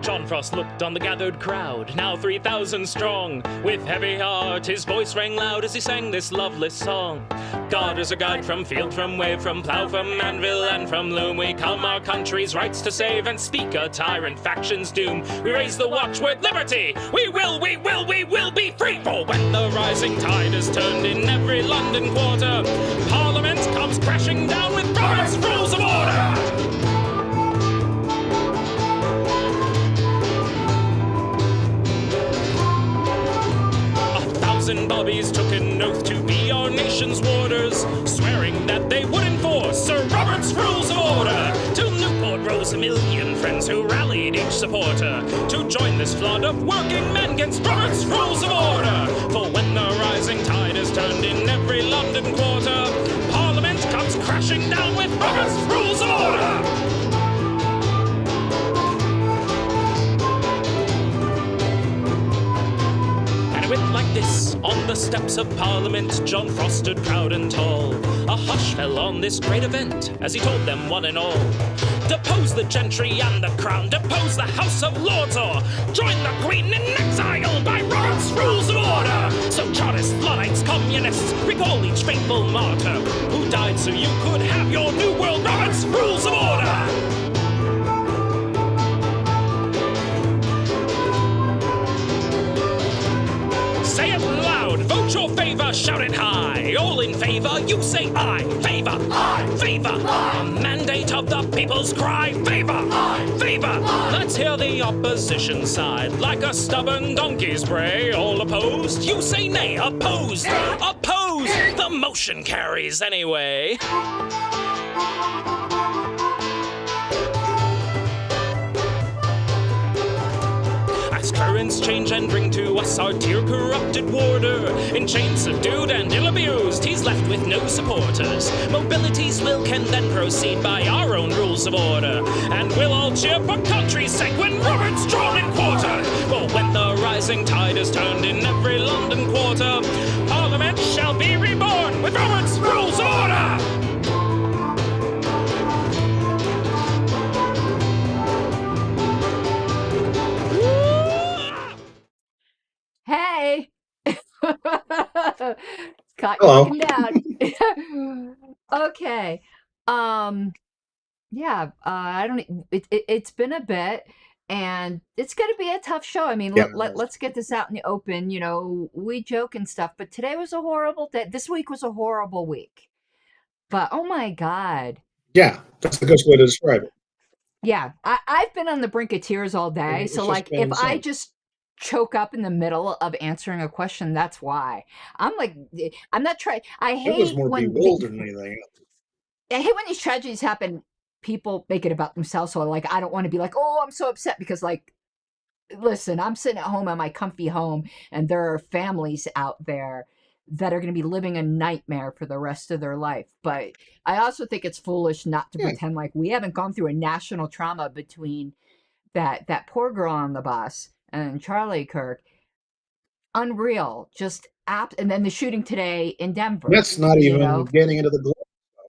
John Frost looked on the gathered crowd, now 3,000 strong. With heavy heart, his voice rang loud as he sang this loveless song. God is a guide from field, from wave, from plough, from anvil, and from loom. We come our country's rights to save and speak a tyrant faction's doom. We raise the watchword liberty. We will be free. For when the rising tide is turned in every London quarter, Parliament comes crashing down with Robert's Rules of Order. And bobbies took an oath to be our nation's warders, swearing that they would enforce Sir Robert's Rules of Order. Till Newport rose a million friends who rallied each supporter to join this flood of working men against Robert's Rules of Order. For when the rising tide is turned in every London quarter, Parliament comes crashing down with Robert's Rules of Order. Like this, on the steps of Parliament, John Frost stood proud and tall. A hush fell on this great event as he told them one and all: depose the gentry and the crown, depose the House of Lords, or join the Queen in exile by Robert's Rules of Order. Socialists, Luddites, Communists, recall each faithful martyr who died so you could have your new world. Robert's Rules of Order. Say it loud, vote your favor, shout it high. All in favor, you say aye. Favor, aye, favor. Aye. A mandate of the people's cry. Favor, aye, favor. Aye. Let's hear the opposition side. Like a stubborn donkey's bray. All opposed, you say nay. Opposed, opposed. The motion carries anyway. Currents change and bring to us our tear-corrupted warder. In chains subdued and ill-abused, he's left with no supporters. Mobility's will can then proceed by our own rules of order, and we'll all cheer for country's sake when Robert's drawn in quarter. For when the rising tide is turned in every London quarter, Parliament shall be reborn with Robert's Rules of Order. Hey! Caught you Hello. looking down. Okay. Yeah, I don't. It's been a bit, and it's going to be a tough show. I mean, Yeah. let's get this out in the open. You know, we joke and stuff, but today was a horrible day. This week was a horrible week. But oh my God. Yeah, that's the best way to describe it. Yeah, I've been on the brink of tears all day. It's So just like, been if I insane. just choke up in the middle of answering a question, that's why. I'm like, I'm not trying. I It was hate more when bewildered than anything else. I hate when these tragedies happen. People make it about themselves. So like, I don't want to be like, oh, I'm so upset because like, listen, I'm sitting at home at my comfy home, and there are families out there that are going to be living a nightmare for the rest of their life. But I also think it's foolish not to Yeah. pretend like we haven't gone through a national trauma between that poor girl on the bus and Charlie Kirk. Unreal, just and then the shooting today in Denver. That's not even getting into the global stuff.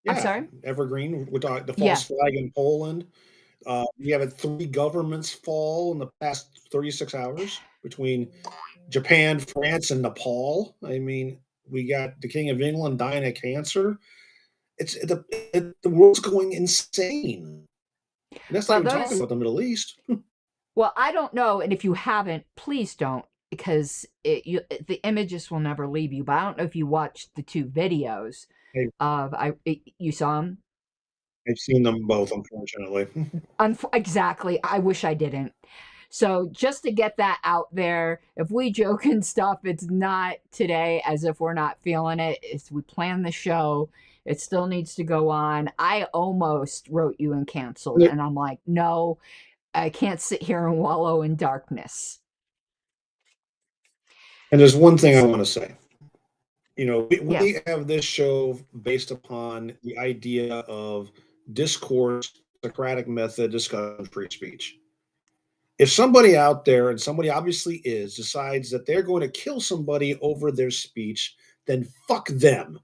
Yeah, I'm sorry? Evergreen with the Yeah. false flag in Poland. We have had 3 governments fall in the past 36 hours between Japan, France, and Nepal. I mean, we got the King of England dying of cancer. The world's going insane. And that's not even talking about the Middle East. Well, I don't know, and if you haven't, please don't, because the images will never leave you. But I don't know if you watched the 2 videos you saw them. I've seen them both, unfortunately. Exactly. I wish I didn't. So just to get that out there, if we joke and stuff, it's not today as if we're not feeling it. We plan the show. It still needs to go on. I almost wrote you and canceled, and I'm like, no, I can't sit here and wallow in darkness. And there's one thing I want to say. You know, we have this show based upon the idea of discourse, Socratic method, discussion, free speech. If somebody out there, and somebody obviously decides that they're going to kill somebody over their speech, then fuck them.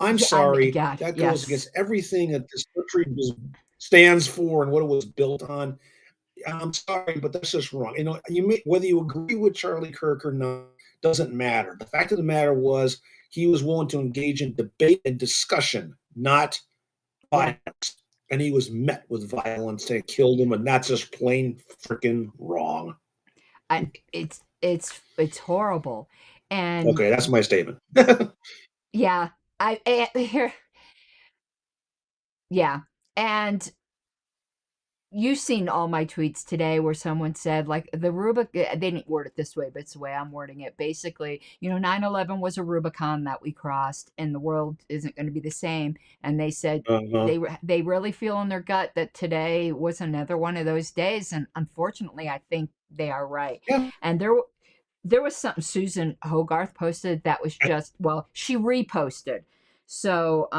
I'm sorry. That goes against everything that this country stands for and what it was built on. I'm sorry, but that's just wrong. Whether you agree with Charlie Kirk or not doesn't matter. The fact of the matter was he was willing to engage in debate and discussion, not violence. And he was met with violence. They killed him, and that's just plain freaking wrong. It's horrible. And okay, that's my statement. yeah, here, yeah, and you've seen all my tweets today where someone said, like, the Rubicon, they didn't word it this way, but it's the way I'm wording it. Basically, 9/11 was a Rubicon that we crossed, and the world isn't going to be the same. And they said they really feel in their gut that today was another one of those days. And unfortunately, I think they are right. Yeah. And there was something Susan Hogarth posted that was just, well, she reposted. So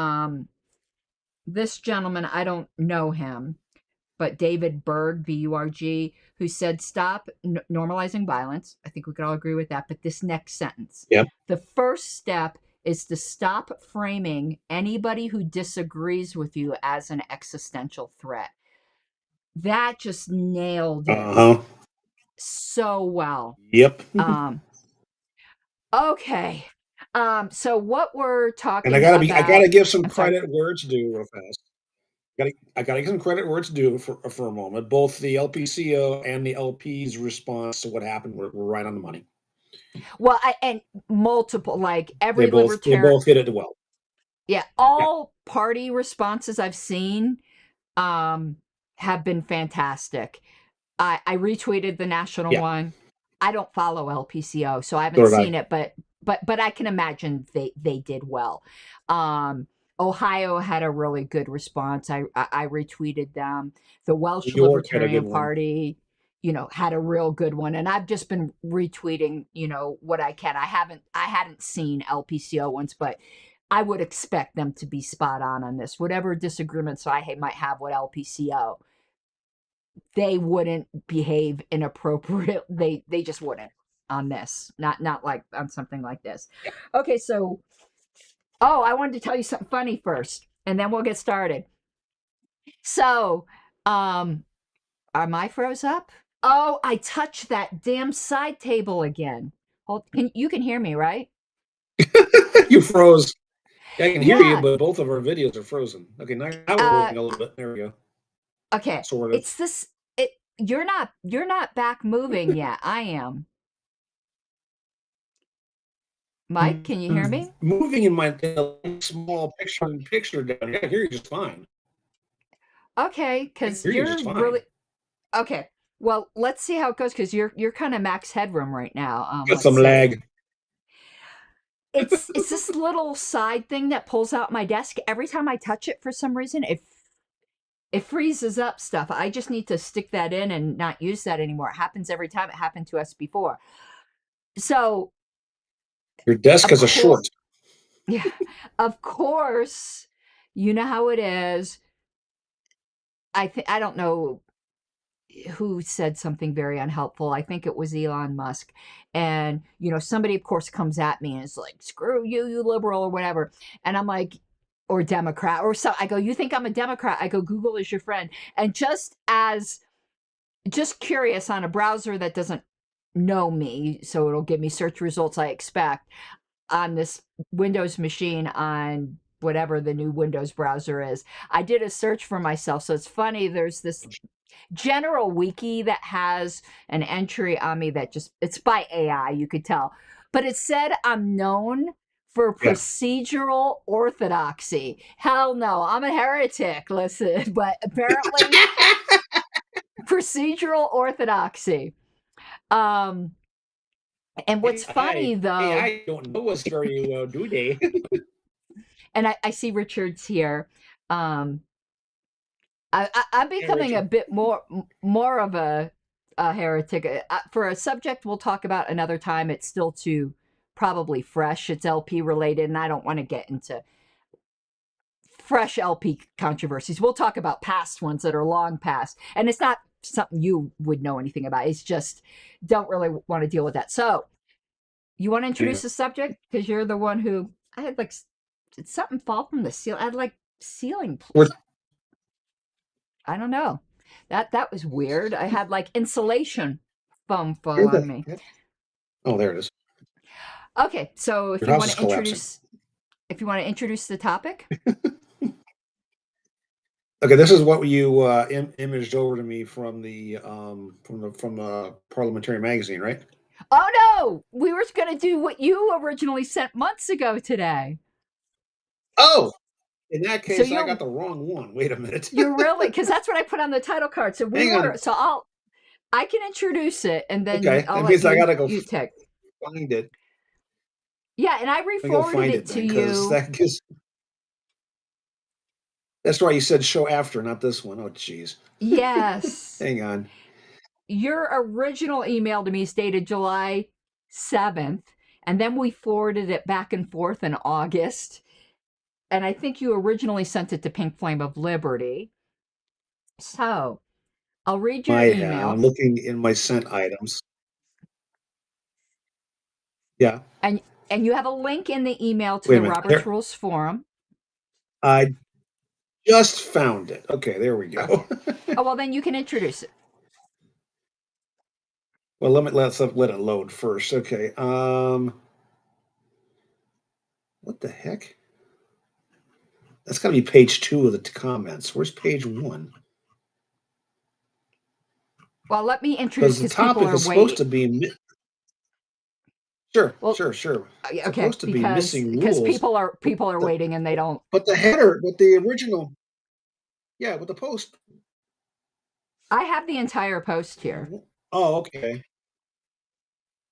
this gentleman, I don't know him, but David Berg, B-U-R-G, who said, stop normalizing violence. I think we could all agree with that. But this next sentence, the first step is to stop framing anybody who disagrees with you as an existential threat. That just nailed it so well. Yep. Okay. So what we're talking and about, I gotta give some credit where it's due real fast. I gotta give some credit where it's due for a moment. Both the LPCO and the LP's response to what happened were right on the money. Well, and multiple, like every They libertarian, both hit it well. Yeah, all party responses I've seen have been fantastic. I retweeted the national one. I don't follow LPCO, so I haven't seen it, but I can imagine they did well. Ohio had a really good response. I retweeted them. The Welsh Libertarian Party, had a real good one, and I've just been retweeting, what I can. I hadn't seen LPCO ones, but I would expect them to be spot on this. Whatever disagreements I might have with LPCO, they wouldn't behave inappropriate. They just wouldn't on this. Not like on something like this. Okay, so I wanted to tell you something funny first, and then we'll get started. So, are my froze up? Oh, I touched that damn side table again. You can hear me, right? You froze. I can hear you, but both of our videos are frozen. Okay, now we're working a little bit. There we go. Okay, sort of. It's this. You're not back moving yet. I am. Mike, can you hear me? Moving in my small picture down here. I hear you just fine. Okay, because you're really okay. Well, let's see how it goes, because you're kind of max headroom right now. Got some lag. It's this little side thing that pulls out my desk. Every time I touch it, for some reason, it freezes up stuff. I just need to stick that in and not use that anymore. It happens every time. It happened to us before. So your desk is a short. Yeah, of course. You know how it is. I don't know who said something very unhelpful. I think it was Elon Musk. And, somebody, of course, comes at me and is like, screw you, you liberal, or whatever. And I'm like, or Democrat, or so. I go, you think I'm a Democrat? I go, Google is your friend. And just curious on a browser that doesn't know me, so it'll give me search results I expect on this Windows machine on whatever the new Windows browser is. I did a search for myself. So it's funny. There's this general wiki that has an entry on me that it's by AI, you could tell. But it said I'm known for procedural orthodoxy. Hell no, I'm a heretic, listen. But apparently procedural orthodoxy. And what's funny, though... I don't know us very well, do they? And I see Richard's here. I'm becoming a bit more of a heretic. For a subject we'll talk about another time, it's still too probably fresh. It's LP related, and I don't want to get into fresh LP controversies. We'll talk about past ones that are long past. And it's not something you would know anything about. It's just don't really want to deal with that. So you want to introduce the subject? Because you're the one who... I had like... Did something fall from the ceiling? I had like ceiling... I don't know. That was weird. I had like insulation foam fall Where on the me. heck? Oh, there it is. Okay, so Your house is collapsing. if you want to introduce the topic. Okay, this is what you imaged over to me from the Parliamentary Magazine, right? Oh no, we were going to do what you originally sent months ago today. Oh, in that So case, I got the wrong one. Wait a minute. you're really, because that's what I put on the title card. So we Hang were, on. so I can introduce it and then Okay, I'll that let means I gotta go you take. find it. Yeah, and I Let me go re-forwarded find it it to then, because you. that gives. That's right. You said show after, not this one. Oh, jeez. Yes. Hang on. Your original email to me stated July 7th, and then we forwarded it back and forth in August. And I think you originally sent it to Pink Flame of Liberty. So I'll read your I have. I'm email. looking in my sent items. Yeah. And you have a link in the email to Wait a the minute. Robert's There. Rules Forum. I just found it. Okay, there we go. Okay. Oh, well, then you can introduce it. Well, let's let it load first. Okay. What the heck? That's got to be page 2 of the comments. Where's page 1? Well, let me introduce Because the because people topic are is supposed waiting. to be. Sure, Well, sure, sure. It's okay, supposed to be missing because rules, people are the, waiting and they don't. but the header, but the original, yeah, with the post. I have the entire post here. Oh, okay.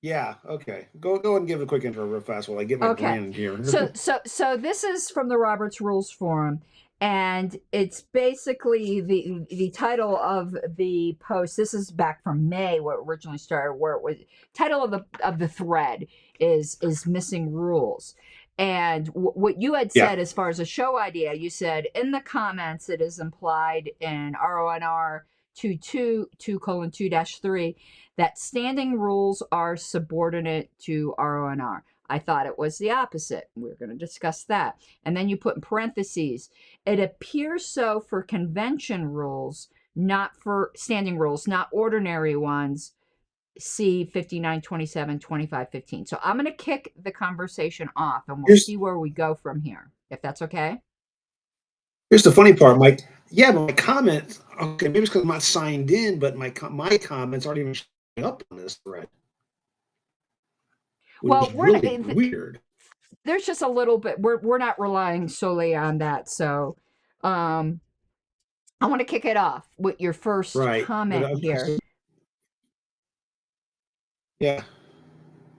Yeah, okay. Go ahead and give a quick intro real fast while I get my Okay. brain in here. So this is from the Robert's Rules Forum, and it's basically the title of the post. This is back from May, where it originally started, where it was title of the thread is missing rules. And what you had Yeah, said as far as a show idea, you said in the comments it is implied in RONR 2:2:3 that standing rules are subordinate to RONR. I thought it was the opposite. We're going to discuss that. And then you put in parentheses, it appears so for convention rules, not for standing rules, not ordinary ones. See 5927 2515. So I'm going to kick the conversation off and we'll here's see where we go from here, if that's okay. here's the funny part, Mike. Yeah, but my comments. Okay, maybe it's because I'm not signed in, but my comments aren't even showing up on this thread, which Well, is really weird. there's just a little bit, we're not relying solely on that. So I want to kick it off with your first Right, but comment here. yeah,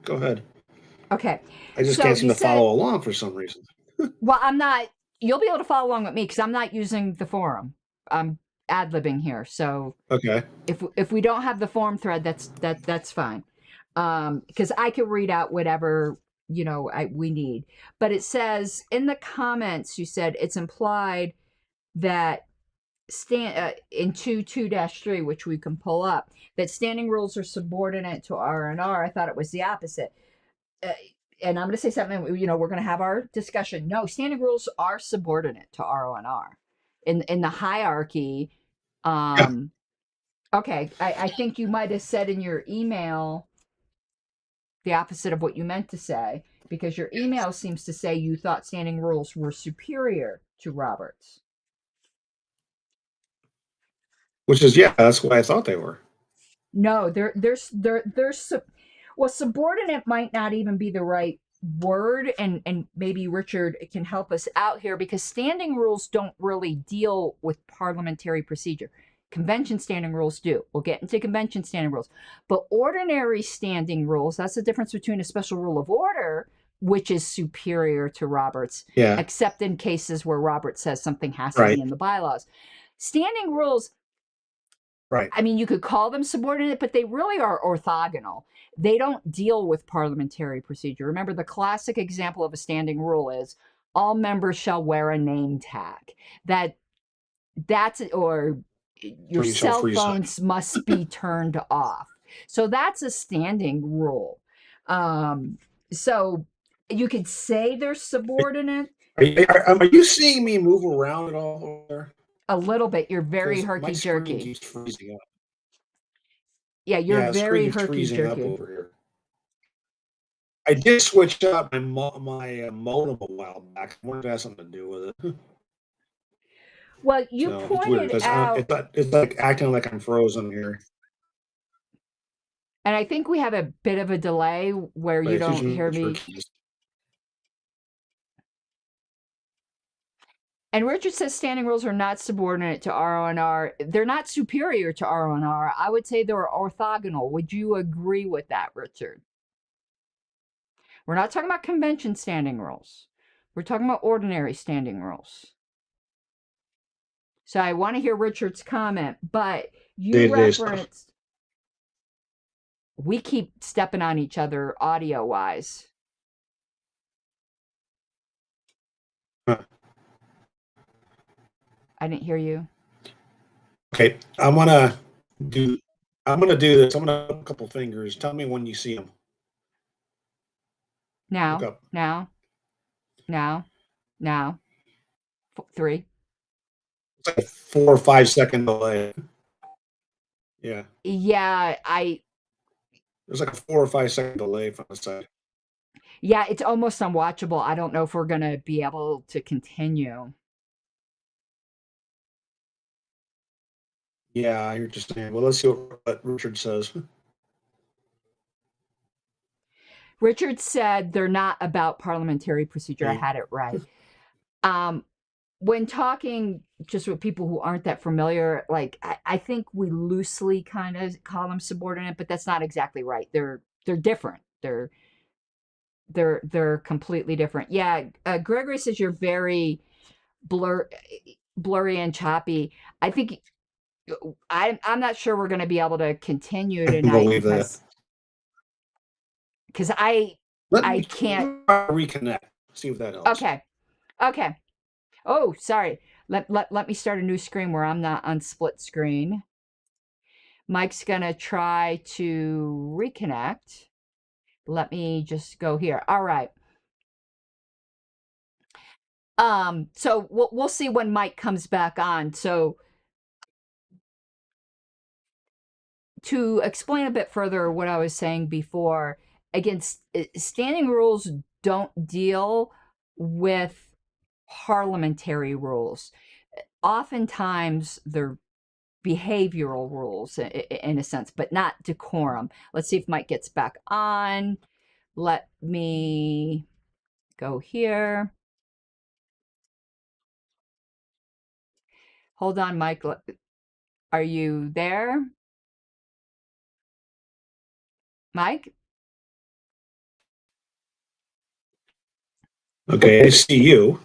go ahead. Okay. I just So can't seem you to said, follow along for some reason. well, I'm not, you'll be able to follow along with me because I'm not using the forum. I'm ad-libbing here. So Okay. if we don't have the forum thread, that's fine. Because I can read out whatever, we need. But it says in the comments, you said it's implied that in 2:2-3, which we can pull up, that standing rules are subordinate to RNR. I thought it was the opposite. And I'm going to say something, we're going to have our discussion. No, standing rules are subordinate to RONR in the hierarchy. Yeah. Okay, I think you might have said in your email the opposite of what you meant to say, because your email seems to say you thought standing rules were superior to Roberts. Which is, yeah, that's what I thought they were. No, well, subordinate might not even be the right word, and maybe Richard can help us out here, because standing rules don't really deal with parliamentary procedure. Convention standing rules do. We'll get into convention standing rules. But ordinary standing rules, that's the difference between a special rule of order, which is superior to Roberts, Yeah. except in cases where Roberts says something has to Right. be in the bylaws. Standing rules, Right. I mean, you could call them subordinate, but they really are orthogonal. They don't deal with parliamentary procedure. Remember, the classic example of a standing rule is all members shall wear a name tag. Or your cell phones must be turned off. So that's a standing rule. So you could say they're subordinate. Are you seeing me move around at all? A little bit. You're very Because my screen herky-jerky. keeps freezing up. Yeah, you're Yeah, the screen very keeps freezing up herky-jerky. over here. I did switch out my modem a while back. I wonder if that has something to do with it. Well, you So it's weird pointed because out, it's like acting like I'm frozen here. and I think we have a bit of a delay where you Wait, excuse don't me, hear it's me. Richard. And Richard says standing rules are not subordinate to RONR. They're not superior to RONR. I would say they're orthogonal. Would you agree with that, Richard? We're not talking about convention standing rules. We're talking about ordinary standing rules. So I want to hear Richard's comment, but you Day-to-day stuff. referenced, we keep stepping on each other audio-wise. Huh. I didn't hear you. Okay, I'm gonna do this. I'm gonna put a couple fingers. Tell me when you see them. Look Now, up. now, now, now. 3. It's like a 4 or 5 second delay. Yeah, Yeah, there's like a 4 or 5 second delay from the side. yeah, it's almost unwatchable. I don't know if we're going to be able to continue. Yeah, I hear what you're saying. Well, let's see what Richard says. Richard said they're not about parliamentary procedure. I Okay. had it right. When talking just with people who aren't that familiar, like I think we loosely kind of call them subordinate, but that's not exactly right. They're different. They're completely different. Yeah, Gregory says you're very blurry and choppy. I think I'm not sure we're going to be able to continue I can tonight believe that. because Let I me can't. reconnect. See if that helps. Okay. Oh, sorry. Let me start a new screen where I'm not on split screen. Mike's gonna try to reconnect. Let me just go here. All right. So we'll see when Mike comes back on. So to explain a bit further what I was saying before, again, standing rules don't deal with parliamentary rules. Oftentimes, they're behavioral rules in a sense, but not decorum. Let's see if Mike gets back on. Let me go here. Hold on, Mike. Are you there? Mike? Okay, I see you.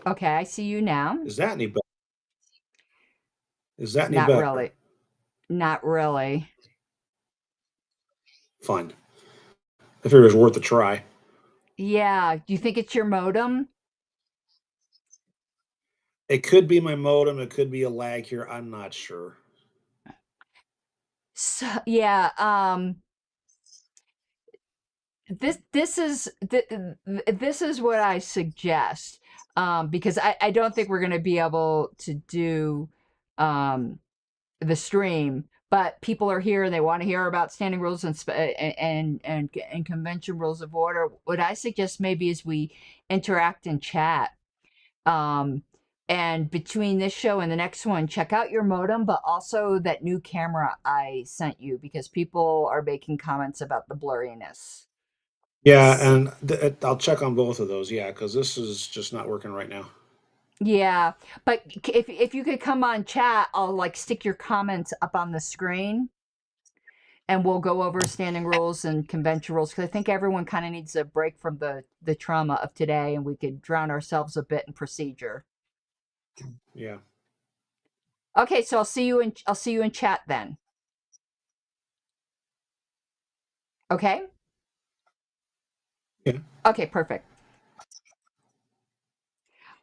Okay, I see you now. Is that any better? Is that any Not better? really. Not really. Fine. I figured it was worth a try. Yeah. Do you think it's your modem? It could be my modem. It could be a lag here. I'm not sure. So, yeah. This is what I suggest, because I don't think we're going to be able to do the stream, but people are here and they want to hear about standing rules and convention rules of order. What I suggest maybe is we interact in chat. And between this show and the next one, check out your modem, but also that new camera I sent you because people are making comments about the blurriness. Yeah, and I'll check on both of those. Yeah, because this is just not working right now. Yeah, but if you could come on chat, I'll like stick your comments up on the screen, and we'll go over standing rules and convention rules because I think everyone kind of needs a break from the trauma of today, and we could drown ourselves a bit in procedure. Yeah. Okay, so I'll see you in chat then. Okay. Yeah. Okay, perfect.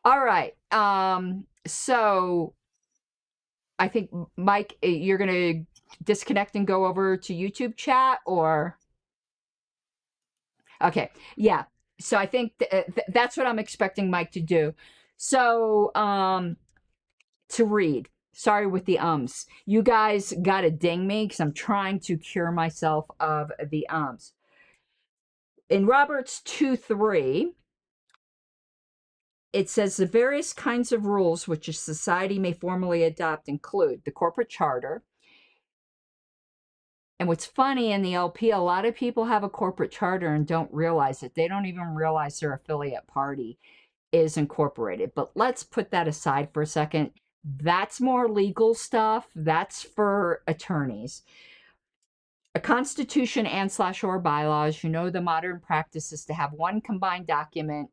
All right. So I think Mike, you're gonna disconnect and go over to YouTube chat, or okay, yeah. So I think that's what I'm expecting Mike to do. So to read. Sorry with the ums. You guys got to ding me because I'm trying to cure myself of the ums. In Roberts 2:3, it says the various kinds of rules which a society may formally adopt include the corporate charter. And what's funny in the LP, a lot of people have a corporate charter and don't realize it. They don't even realize their affiliate party is incorporated. But let's put that aside for a second. That's more legal stuff. That's for attorneys. A constitution and/or bylaws. You know, the modern practice is to have one combined document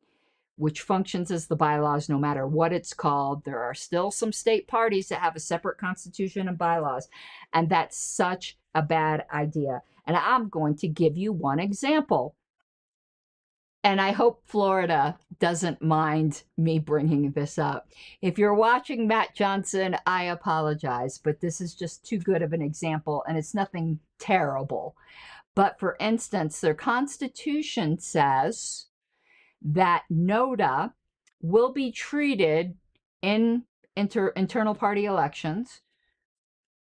which functions as the bylaws no matter what it's called. There are still some state parties that have a separate constitution and bylaws, and that's such a bad idea. And I'm going to give you one example. And I hope Florida doesn't mind me bringing this up. If you're watching Matt Johnson, I apologize, but this is just too good of an example, and it's nothing terrible. But for instance, their constitution says that NOTA will be treated in internal party elections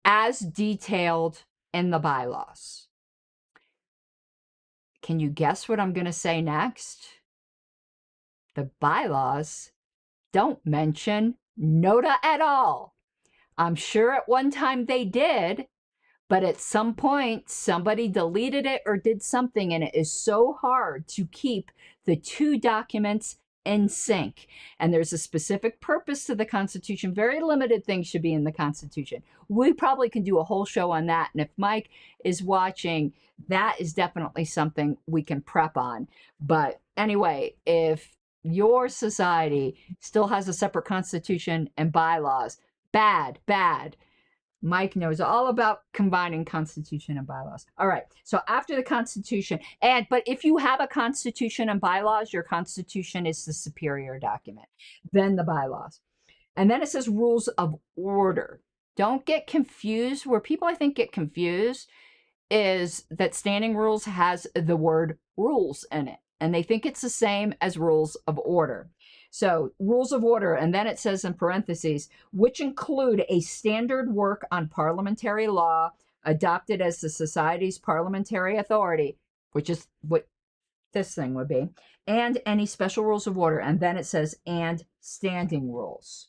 as detailed in the bylaws. Can you guess what I'm going to say next? The bylaws don't mention NOTA at all. I'm sure at one time they did, but at some point somebody deleted it or did something, and it is so hard to keep the two documents in sync. And there's a specific purpose to the Constitution. Very limited things should be in the Constitution. We probably can do a whole show on that. And if Mike is watching, that is definitely something we can prep on. But anyway, if your society still has a separate Constitution and bylaws, bad. Mike knows all about combining Constitution and bylaws. All right. So after the Constitution, but if you have a Constitution and bylaws, your Constitution is the superior document, then the bylaws. And then it says rules of order. Don't get confused. Where people, I think, get confused is that standing rules has the word rules in it, and they think it's the same as rules of order. So rules of order, and then it says in parentheses, which include a standard work on parliamentary law adopted as the society's parliamentary authority, which is what this thing would be, and any special rules of order. And then it says, and standing rules.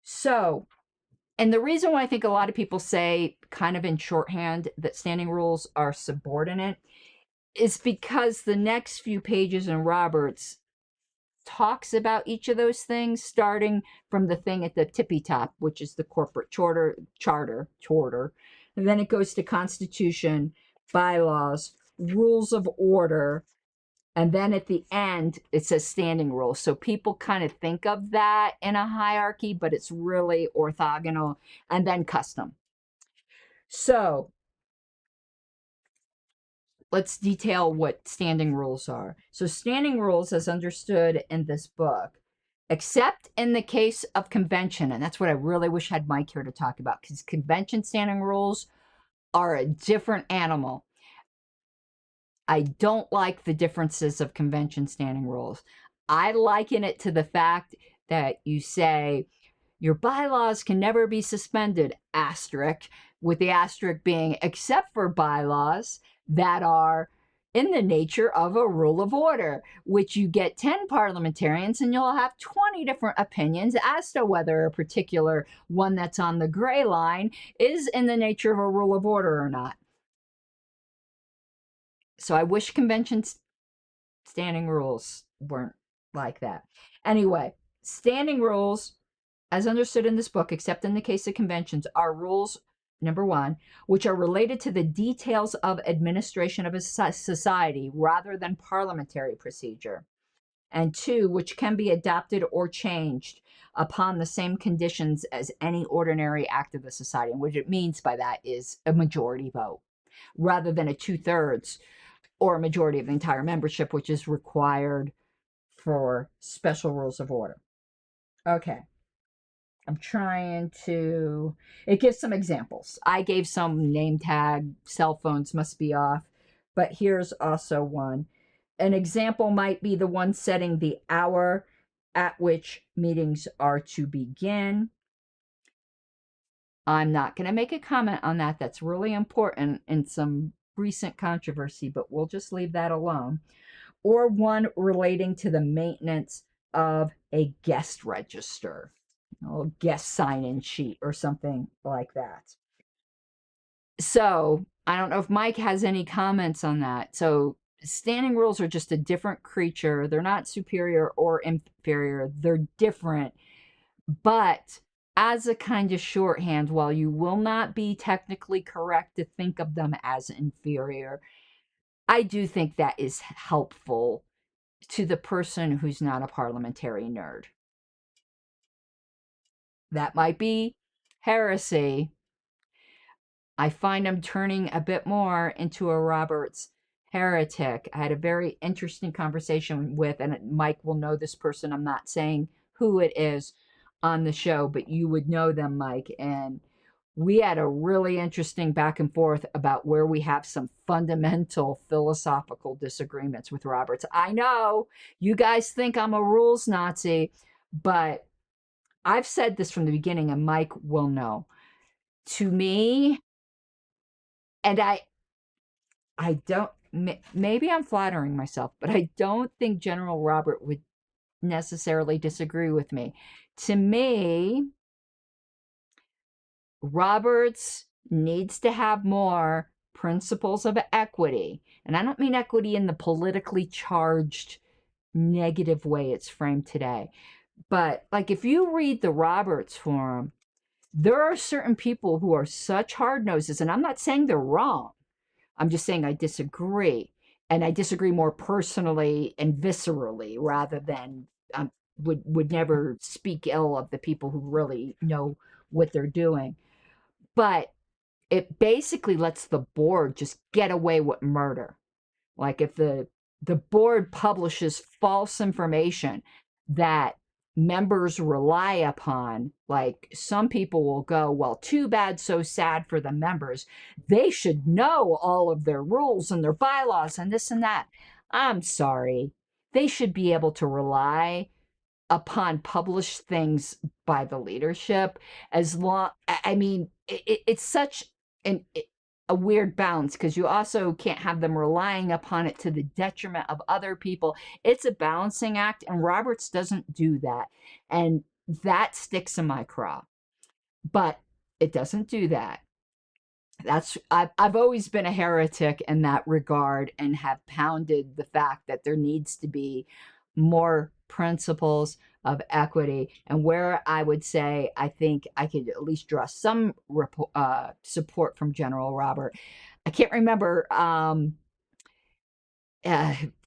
So, and the reason why I think a lot of people say, kind of in shorthand, that standing rules are subordinate is because the next few pages in Roberts talks about each of those things, starting from the thing at the tippy top, which is the corporate charter. And then it goes to Constitution, bylaws, rules of order, and then at the end, it says standing rules. So people kind of think of that in a hierarchy, but it's really orthogonal, and then custom. So let's detail what standing rules are. So standing rules, as understood in this book, except in the case of convention, and that's what I really wish I had Mike here to talk about, because convention standing rules are a different animal. I don't like the differences of convention standing rules. I liken it to the fact that you say your bylaws can never be suspended, asterisk, with the asterisk being except for bylaws that are in the nature of a rule of order, which you get 10 parliamentarians and you'll have 20 different opinions as to whether a particular one that's on the gray line is in the nature of a rule of order or not. So I wish convention standing rules weren't like that. Anyway, standing rules, as understood in this book, except in the case of conventions, are rules, number one, which are related to the details of administration of a society rather than parliamentary procedure. And two, which can be adopted or changed upon the same conditions as any ordinary act of the society. And what it means by that is a majority vote rather than a 2/3 or a majority of the entire membership, which is required for special rules of order. Okay. I'm trying to, it gives some examples. I gave some name tag, cell phones must be off, but here's also one. An example might be the one setting the hour at which meetings are to begin, I'm not going to make a comment on that. That's really important in some recent controversy, but we'll just leave that alone. Or one relating to the maintenance of a guest register, a guest sign-in sheet or something like that. So I don't know if Mike has any comments on that. So standing rules are just a different creature. They're not superior or inferior. They're different. But as a kind of shorthand, while you will not be technically correct to think of them as inferior, I do think that is helpful to the person who's not a parliamentary nerd. That might be heresy. I find I'm turning a bit more into a Roberts heretic. I had a very interesting conversation with, and Mike will know this person, I'm not saying who it is on the show, but you would know them, Mike. And we had a really interesting back and forth about where we have some fundamental philosophical disagreements with Roberts. I know you guys think I'm a rules Nazi, but I've said this from the beginning, and Mike will know. To me, and I don't, maybe I'm flattering myself, but I don't think General Robert would necessarily disagree with me. To me, Roberts needs to have more principles of equity. And I don't mean equity in the politically charged negative way it's framed today. But like if you read the Roberts Forum, there are certain people who are such hard noses, and I'm not saying they're wrong. I'm just saying I disagree. And I disagree more personally and viscerally rather than would never speak ill of the people who really know what they're doing. But it basically lets the board just get away with murder. Like if the board publishes false information that members rely upon, like some people will go, well, too bad, so sad for the members. They should know all of their rules and their bylaws and this and that. I'm sorry. They should be able to rely upon published things by the leadership. As long, I mean, it's such a weird balance because you also can't have them relying upon it to the detriment of other people. It's a balancing act, and Roberts doesn't do that, and that sticks in my craw. But it doesn't do that. I've always been a heretic in that regard and have pounded the fact that there needs to be more principles of equity. And where I would say I think I could at least draw some support from General Robert. I can't remember.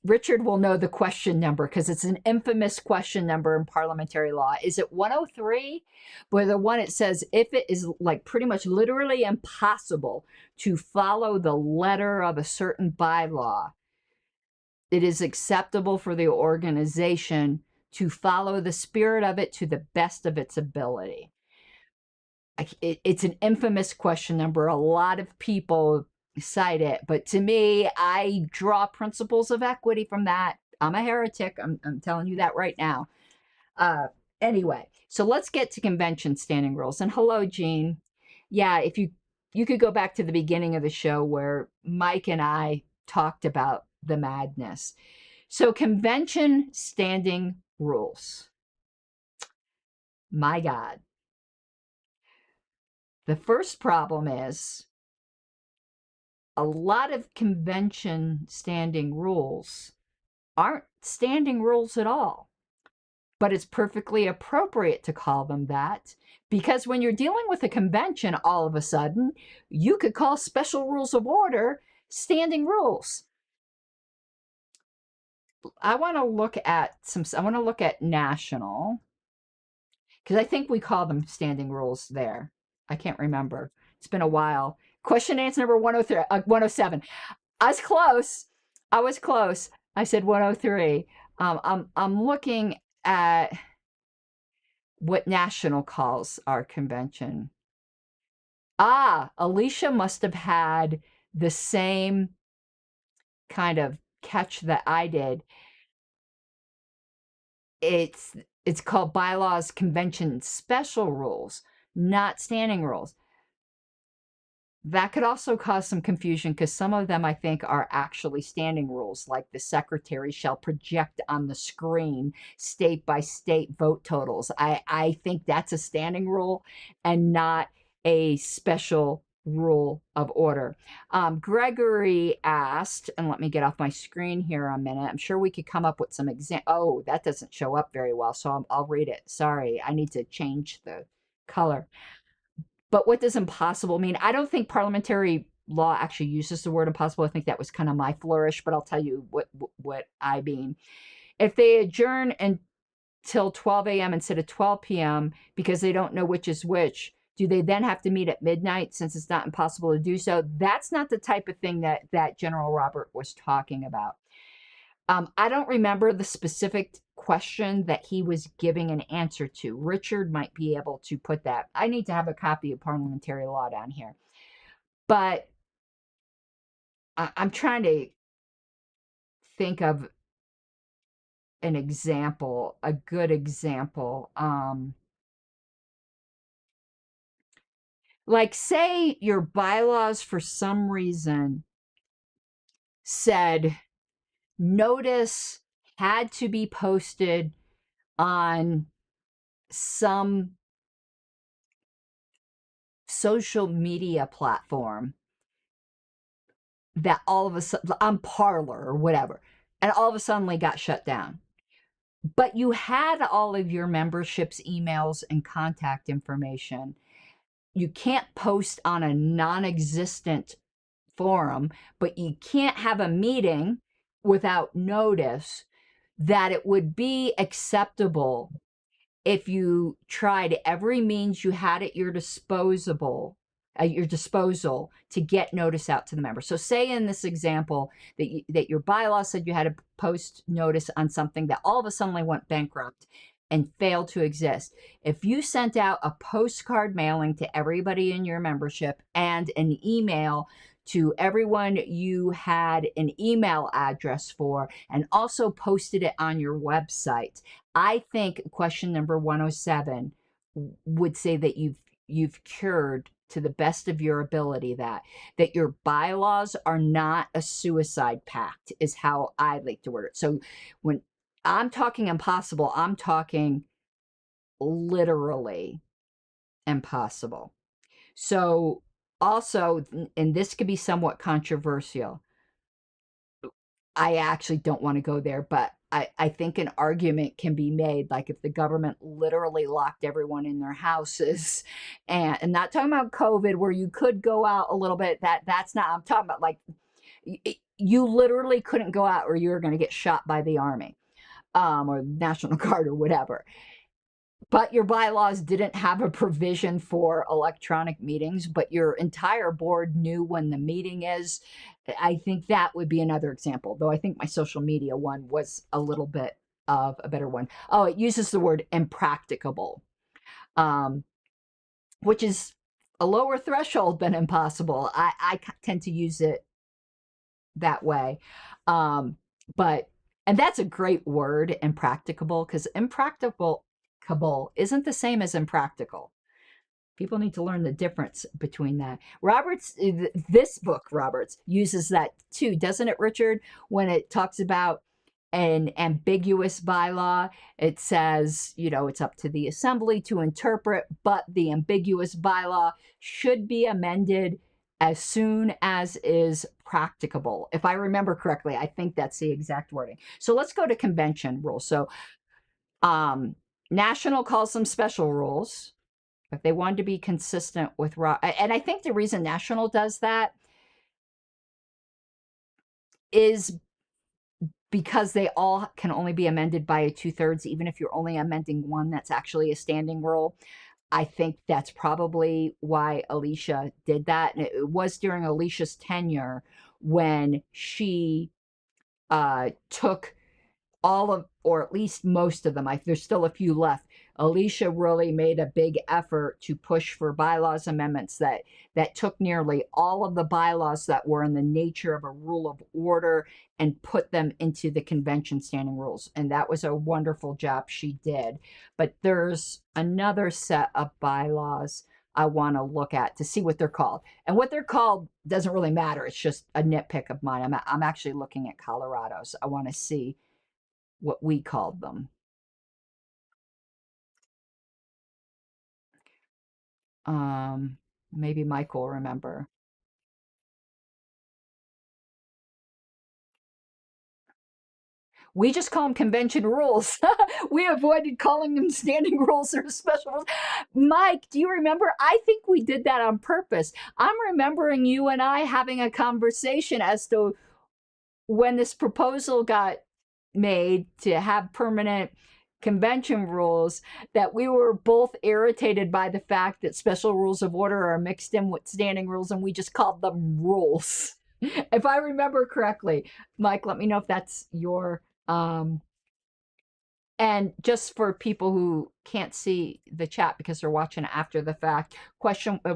Richard will know the question number because it's an infamous question number in parliamentary law. Is it 103? Where the one it says, if it is like pretty much literally impossible to follow the letter of a certain bylaw, it is acceptable for the organization to follow the spirit of it to the best of its ability. It's an infamous question number. A lot of people cite it, but to me, I draw principles of equity from that. I'm a heretic. I'm telling you that right now. Anyway, so let's get to convention standing rules. And hello, Jean. Yeah, if you could go back to the beginning of the show where Mike and I talked about the madness. So convention standing rules. My God. The first problem is a lot of convention standing rules aren't standing rules at all. But it's perfectly appropriate to call them that because when you're dealing with a convention, all of a sudden, you could call special rules of order standing rules. I want to look at national because I think we call them standing rules there. I can't remember. It's been a while. Question and answer number 103, 107. I was close. I said 103. I'm looking at what national calls our convention. Alicia must have had the same kind of catch that I did. It's called bylaws, convention, special rules, not standing rules. That could also cause some confusion because some of them, I think, are actually standing rules, like the secretary shall project on the screen state by state vote totals. I think that's a standing rule and not a special rule of order. Gregory asked, and let me get off my screen here a minute. I'm sure we could come up with some Oh, that doesn't show up very well, so I'll read it. Sorry, I need to change the color. But what does impossible mean? I don't think parliamentary law actually uses the word impossible. I think that was kind of my flourish, but I'll tell you what I mean. If they adjourn until 12 a.m. instead of 12 p.m. because they don't know which is which, do they then have to meet at midnight since it's not impossible to do so? That's not the type of thing that General Robert was talking about. I don't remember the specific question that he was giving an answer to. Richard might be able to put that. I need to have a copy of parliamentary law down here. But I'm trying to think of an example, a good example. Like, say your bylaws for some reason said notice had to be posted on some social media platform that all of a sudden, on Parlor or whatever, and all of a sudden they got shut down. But you had all of your membership's emails and contact information. You can't post on a non-existent forum, but you can't have a meeting without notice. That it would be acceptable if you tried every means you had at your disposal to get notice out to the member. So say in this example that your bylaw said you had to post notice on something that all of a sudden went bankrupt and failed to exist. If you sent out a postcard mailing to everybody in your membership and an email to everyone you had an email address for, and also posted it on your website, I think question number 107 would say that you've cured to the best of your ability that your bylaws are not a suicide pact, is how I like to word it. So when I'm talking impossible, I'm talking literally impossible. So also, and this could be somewhat controversial, I actually don't want to go there, but I think an argument can be made, like if the government literally locked everyone in their houses, and not talking about COVID where you could go out a little bit, that's not, I'm talking about like you literally couldn't go out or you were going to get shot by the army or National Guard or whatever. But your bylaws didn't have a provision for electronic meetings, but your entire board knew when the meeting is. I think that would be another example, though I think my social media one was a little bit of a better one. Oh, it uses the word impracticable, which is a lower threshold than impossible. I tend to use it that way. And that's a great word, impracticable, because impracticable isn't the same as impractical. People need to learn the difference between that. This book, Roberts, uses that too, doesn't it, Richard? When it talks about an ambiguous bylaw, it says, it's up to the assembly to interpret, but the ambiguous bylaw should be amended as soon as is practicable. If I remember correctly, I think that's the exact wording. So let's go to convention rules. So National calls them special rules. If they wanted to be consistent with and I think the reason National does that is because they all can only be amended by a 2/3, even if you're only amending one that's actually a standing rule. I think that's probably why Alicia did that. And it was during Alicia's tenure when she took all of, or at least most of them, there's still a few left. Alicia really made a big effort to push for bylaws amendments that took nearly all of the bylaws that were in the nature of a rule of order and put them into the convention standing rules. And that was a wonderful job she did. But there's another set of bylaws. I want to look at to see what they're called. And what they're called doesn't really matter. It's just a nitpick of mine. I'm actually looking at Colorado's. I want to see what we called them. Maybe Mike will remember. We just call them convention rules. We avoided calling them standing rules or special rules. Mike, do you remember? I think we did that on purpose. I'm remembering you and I having a conversation as to when this proposal got made to have permanent convention rules, that we were both irritated by the fact that special rules of order are mixed in with standing rules, and we just called them rules. If I remember correctly. Mike, let me know if that's your and just for people who can't see the chat because they're watching after the fact,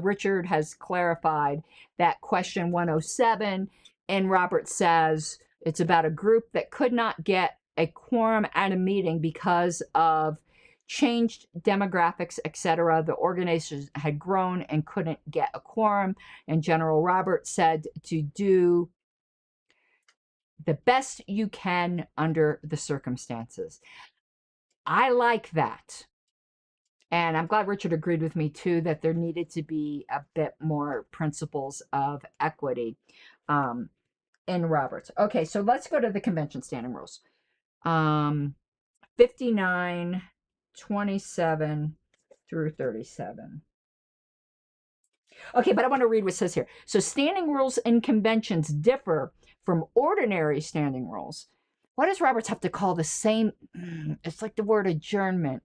Richard has clarified that question 107, and Robert says it's about a group that could not get a quorum at a meeting because of changed demographics, etc. The organization had grown and couldn't get a quorum, and General Robert said to do the best you can under the circumstances. I like that. And I'm glad Richard agreed with me too that there needed to be a bit more principles of equity in Roberts. Okay, so let's go to the convention standing rules. 59, 27 through 37. Okay, but I want to read what it says here. So standing rules and conventions differ from ordinary standing rules. Why does Roberts have to call the same? It's like the word adjournment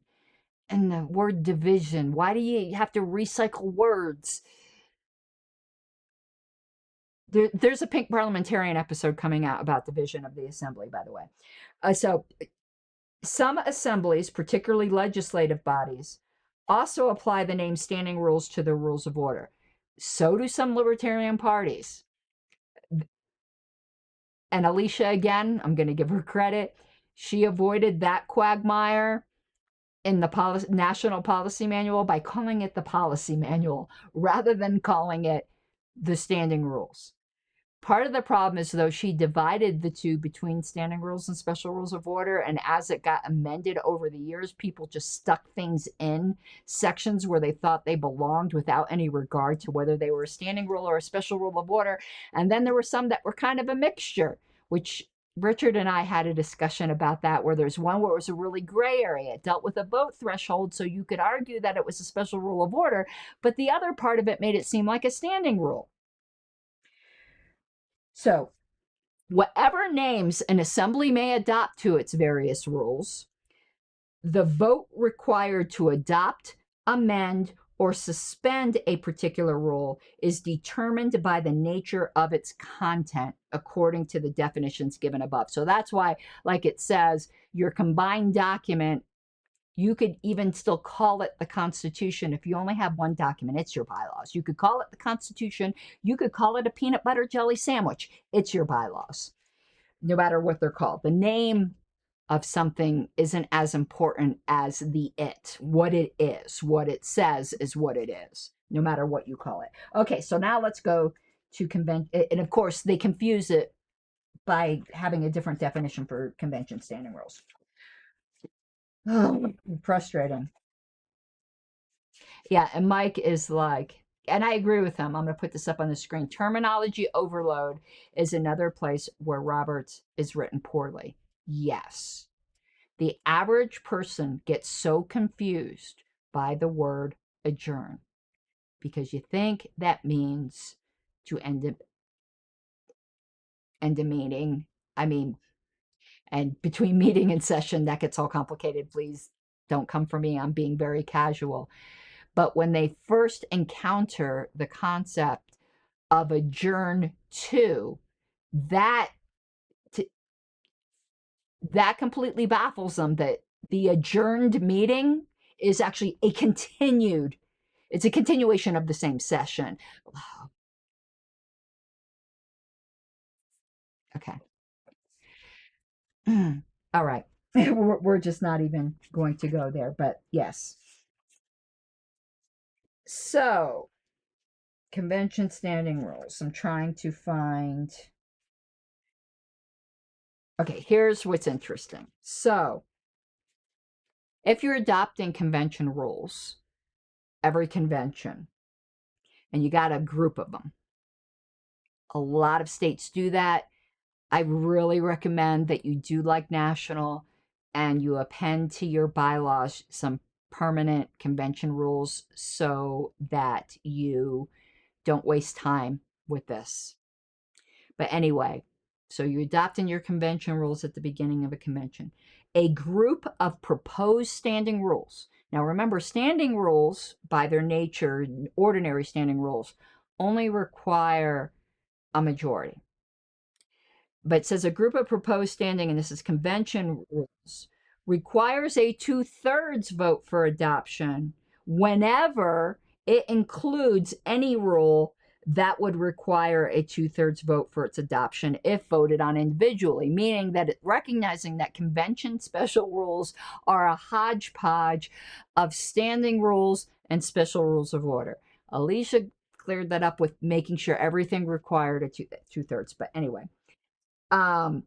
and the word division. Why do you have to recycle words? There's a Pink Parliamentarian episode coming out about division of the assembly, by the way. So some assemblies, particularly legislative bodies, also apply the name standing rules to the rules of order. So do some libertarian parties. And Alicia, again, I'm going to give her credit. She avoided that quagmire in the National Policy Manual by calling it the Policy Manual rather than calling it the standing rules. Part of the problem is, though, she divided the two between standing rules and special rules of order, and as it got amended over the years, people just stuck things in sections where they thought they belonged without any regard to whether they were a standing rule or a special rule of order. And then there were some that were kind of a mixture, which Richard and I had a discussion about that, where there's one where it was a really gray area. It dealt with a vote threshold, so you could argue that it was a special rule of order, but the other part of it made it seem like a standing rule. So, whatever names an assembly may adopt to its various rules, the vote required to adopt, amend, or suspend a particular rule is determined by the nature of its content according to the definitions given above. So that's why, like it says, your combined document, you could even still call it the Constitution. If you only have one document, it's your bylaws. You could call it the Constitution. You could call it a peanut butter jelly sandwich. It's your bylaws, no matter what they're called. The name of something isn't as important as the it. What it is, what it says is what it is, no matter what you call it. Okay, so now let's go to convention. And of course, they confuse it by having a different definition for convention standing rules. Oh, frustrating. Yeah, and Mike is like, and I agree with him. I'm going to put this up on the screen. Terminology overload is another place where Roberts is written poorly. Yes. The average person gets so confused by the word adjourn because you think that means to end a meeting. I mean, and between meeting and session, that gets all complicated. Please don't come for me. I'm being very casual. But when they first encounter the concept of adjourn to, that completely baffles them, that the adjourned meeting is actually it's a continuation of the same session. Okay. All right. We're just not even going to go there, but yes. So, convention standing rules. I'm trying to find. Okay, here's what's interesting. So, if you're adopting convention rules, every convention, and you got a group of them, a lot of states do that. I really recommend that you do like national and you append to your bylaws some permanent convention rules so that you don't waste time with this. But anyway, so you're adopting your convention rules at the beginning of a convention. A group of proposed standing rules. Now remember, standing rules, by their nature, ordinary standing rules, only require a majority. But it says a group of proposed standing, and this is convention rules, requires a 2/3 vote for adoption whenever it includes any rule that would require a 2/3 vote for its adoption if voted on individually, meaning that recognizing that convention special rules are a hodgepodge of standing rules and special rules of order. Alicia cleared that up with making sure everything required a 2/3. But anyway.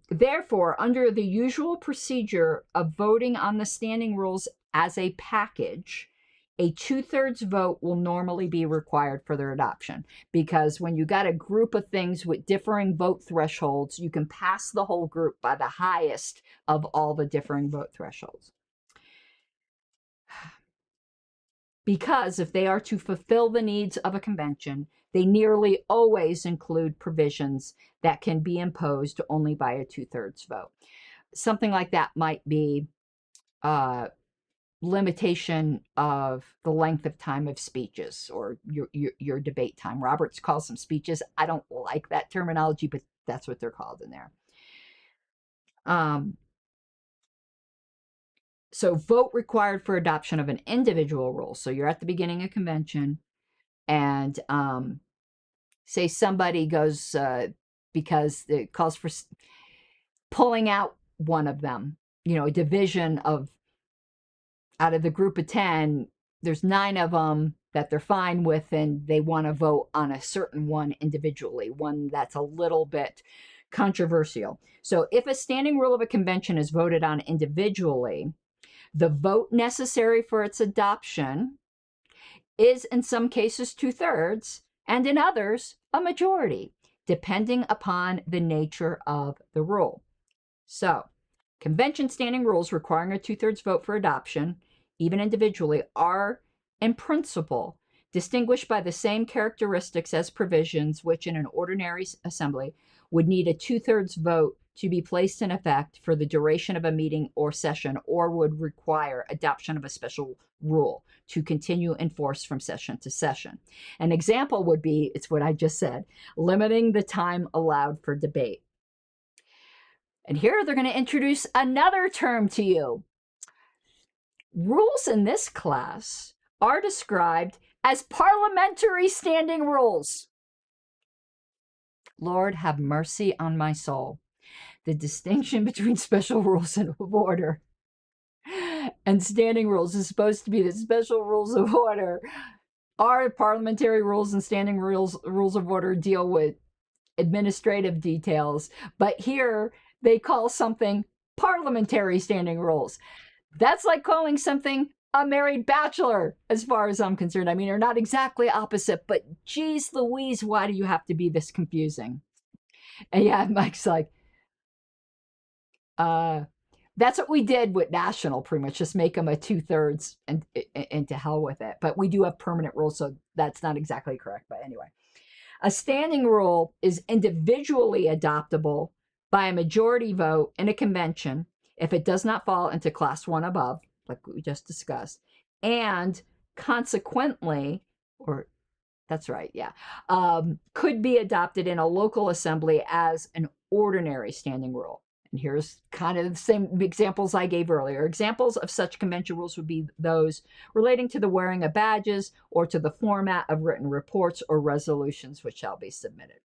Therefore, under the usual procedure of voting on the standing rules as a package, a 2/3 vote will normally be required for their adoption, because when you got a group of things with differing vote thresholds, you can pass the whole group by the highest of all the differing vote thresholds. Because if they are to fulfill the needs of a convention, they nearly always include provisions that can be imposed only by a 2/3 vote. Something like that might be limitation of the length of time of speeches or your debate time. Roberts calls them speeches. I don't like that terminology, but that's what they're called in there. So vote required for adoption of an individual rule. So you're at the beginning of convention and say somebody goes because it calls for pulling out one of them, a division of, out of the group of 10, there's 9 of them that they're fine with and they want to vote on a certain one individually, one that's a little bit controversial. So if a standing rule of a convention is voted on individually, the vote necessary for its adoption is in some cases 2/3 and in others a majority, depending upon the nature of the rule. So, convention standing rules requiring a 2/3 vote for adoption, even individually, are in principle distinguished by the same characteristics as provisions which in an ordinary assembly would need a 2/3 vote to be placed in effect for the duration of a meeting or session, or would require adoption of a special rule to continue in force from session to session. An example would be, it's what I just said, limiting the time allowed for debate. And here they're going to introduce another term to you. Rules in this class are described as parliamentary standing rules. Lord, have mercy on my soul. The distinction between special rules of order and standing rules is supposed to be that special rules of order are parliamentary rules, and standing rules of order deal with administrative details. But here they call something parliamentary standing rules. That's like calling something a married bachelor, as far as I'm concerned. I mean, they're not exactly opposite, but geez Louise, why do you have to be this confusing? And yeah, Mike's like, that's what we did with national, pretty much, just make them a 2/3 and to hell with it. But we do have permanent rules, so that's not exactly correct. But anyway, a standing rule is individually adoptable by a majority vote in a convention if it does not fall into class 1 above, like we just discussed, and consequently, or that's right, yeah, could be adopted in a local assembly as an ordinary standing rule. And here's kind of the same examples I gave earlier. Examples of such convention rules would be those relating to the wearing of badges or to the format of written reports or resolutions which shall be submitted.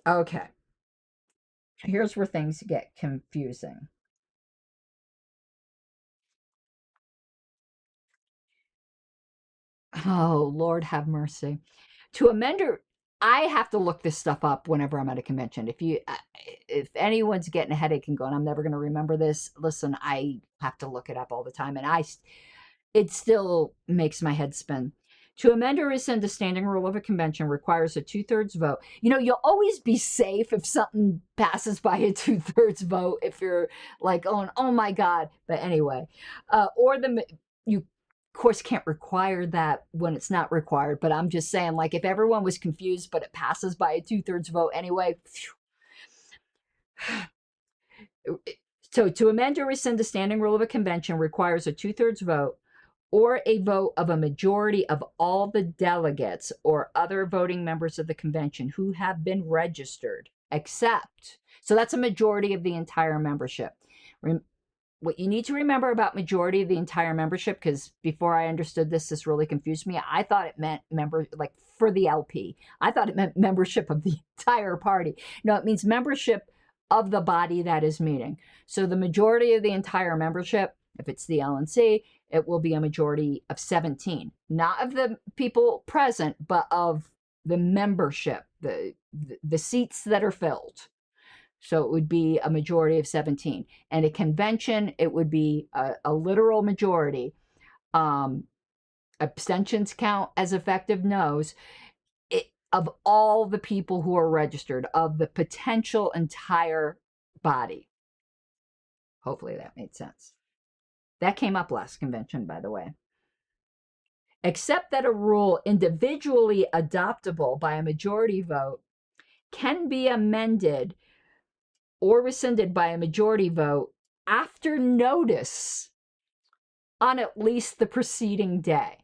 Okay. Here's where things get confusing. Oh, Lord have mercy. To amend or I have to look this stuff up whenever I'm at a convention. If anyone's getting a headache and going, I'm never going to remember this. Listen, I have to look it up all the time, and it still makes my head spin. To amend or rescind a standing rule of a convention requires a 2/3 vote. You'll always be safe if something passes by a 2/3 vote. If you're like, oh my God. But anyway, you of course can't require that when it's not required, but I'm just saying, like, if everyone was confused but it passes by a 2/3 vote anyway. So to amend or rescind a standing rule of a convention requires a 2/3 vote or a vote of a majority of all the delegates or other voting members of the convention who have been registered, except, so that's a majority of the entire membership. What you need to remember about majority of the entire membership, because before I understood this really confused me. I thought it meant like for the LP. I thought it meant membership of the entire party. No, it means membership of the body that is meeting. So the majority of the entire membership, if it's the LNC, it will be a majority of 17. Not of the people present, but of the membership, the seats that are filled. So it would be a majority of 17. And a convention, it would be a literal majority. Abstentions count as effective no's. Of all the people who are registered, of the potential entire body. Hopefully that made sense. That came up last convention, by the way. Except that a rule individually adoptable by a majority vote can be amended or rescinded by a majority vote after notice on at least the preceding day.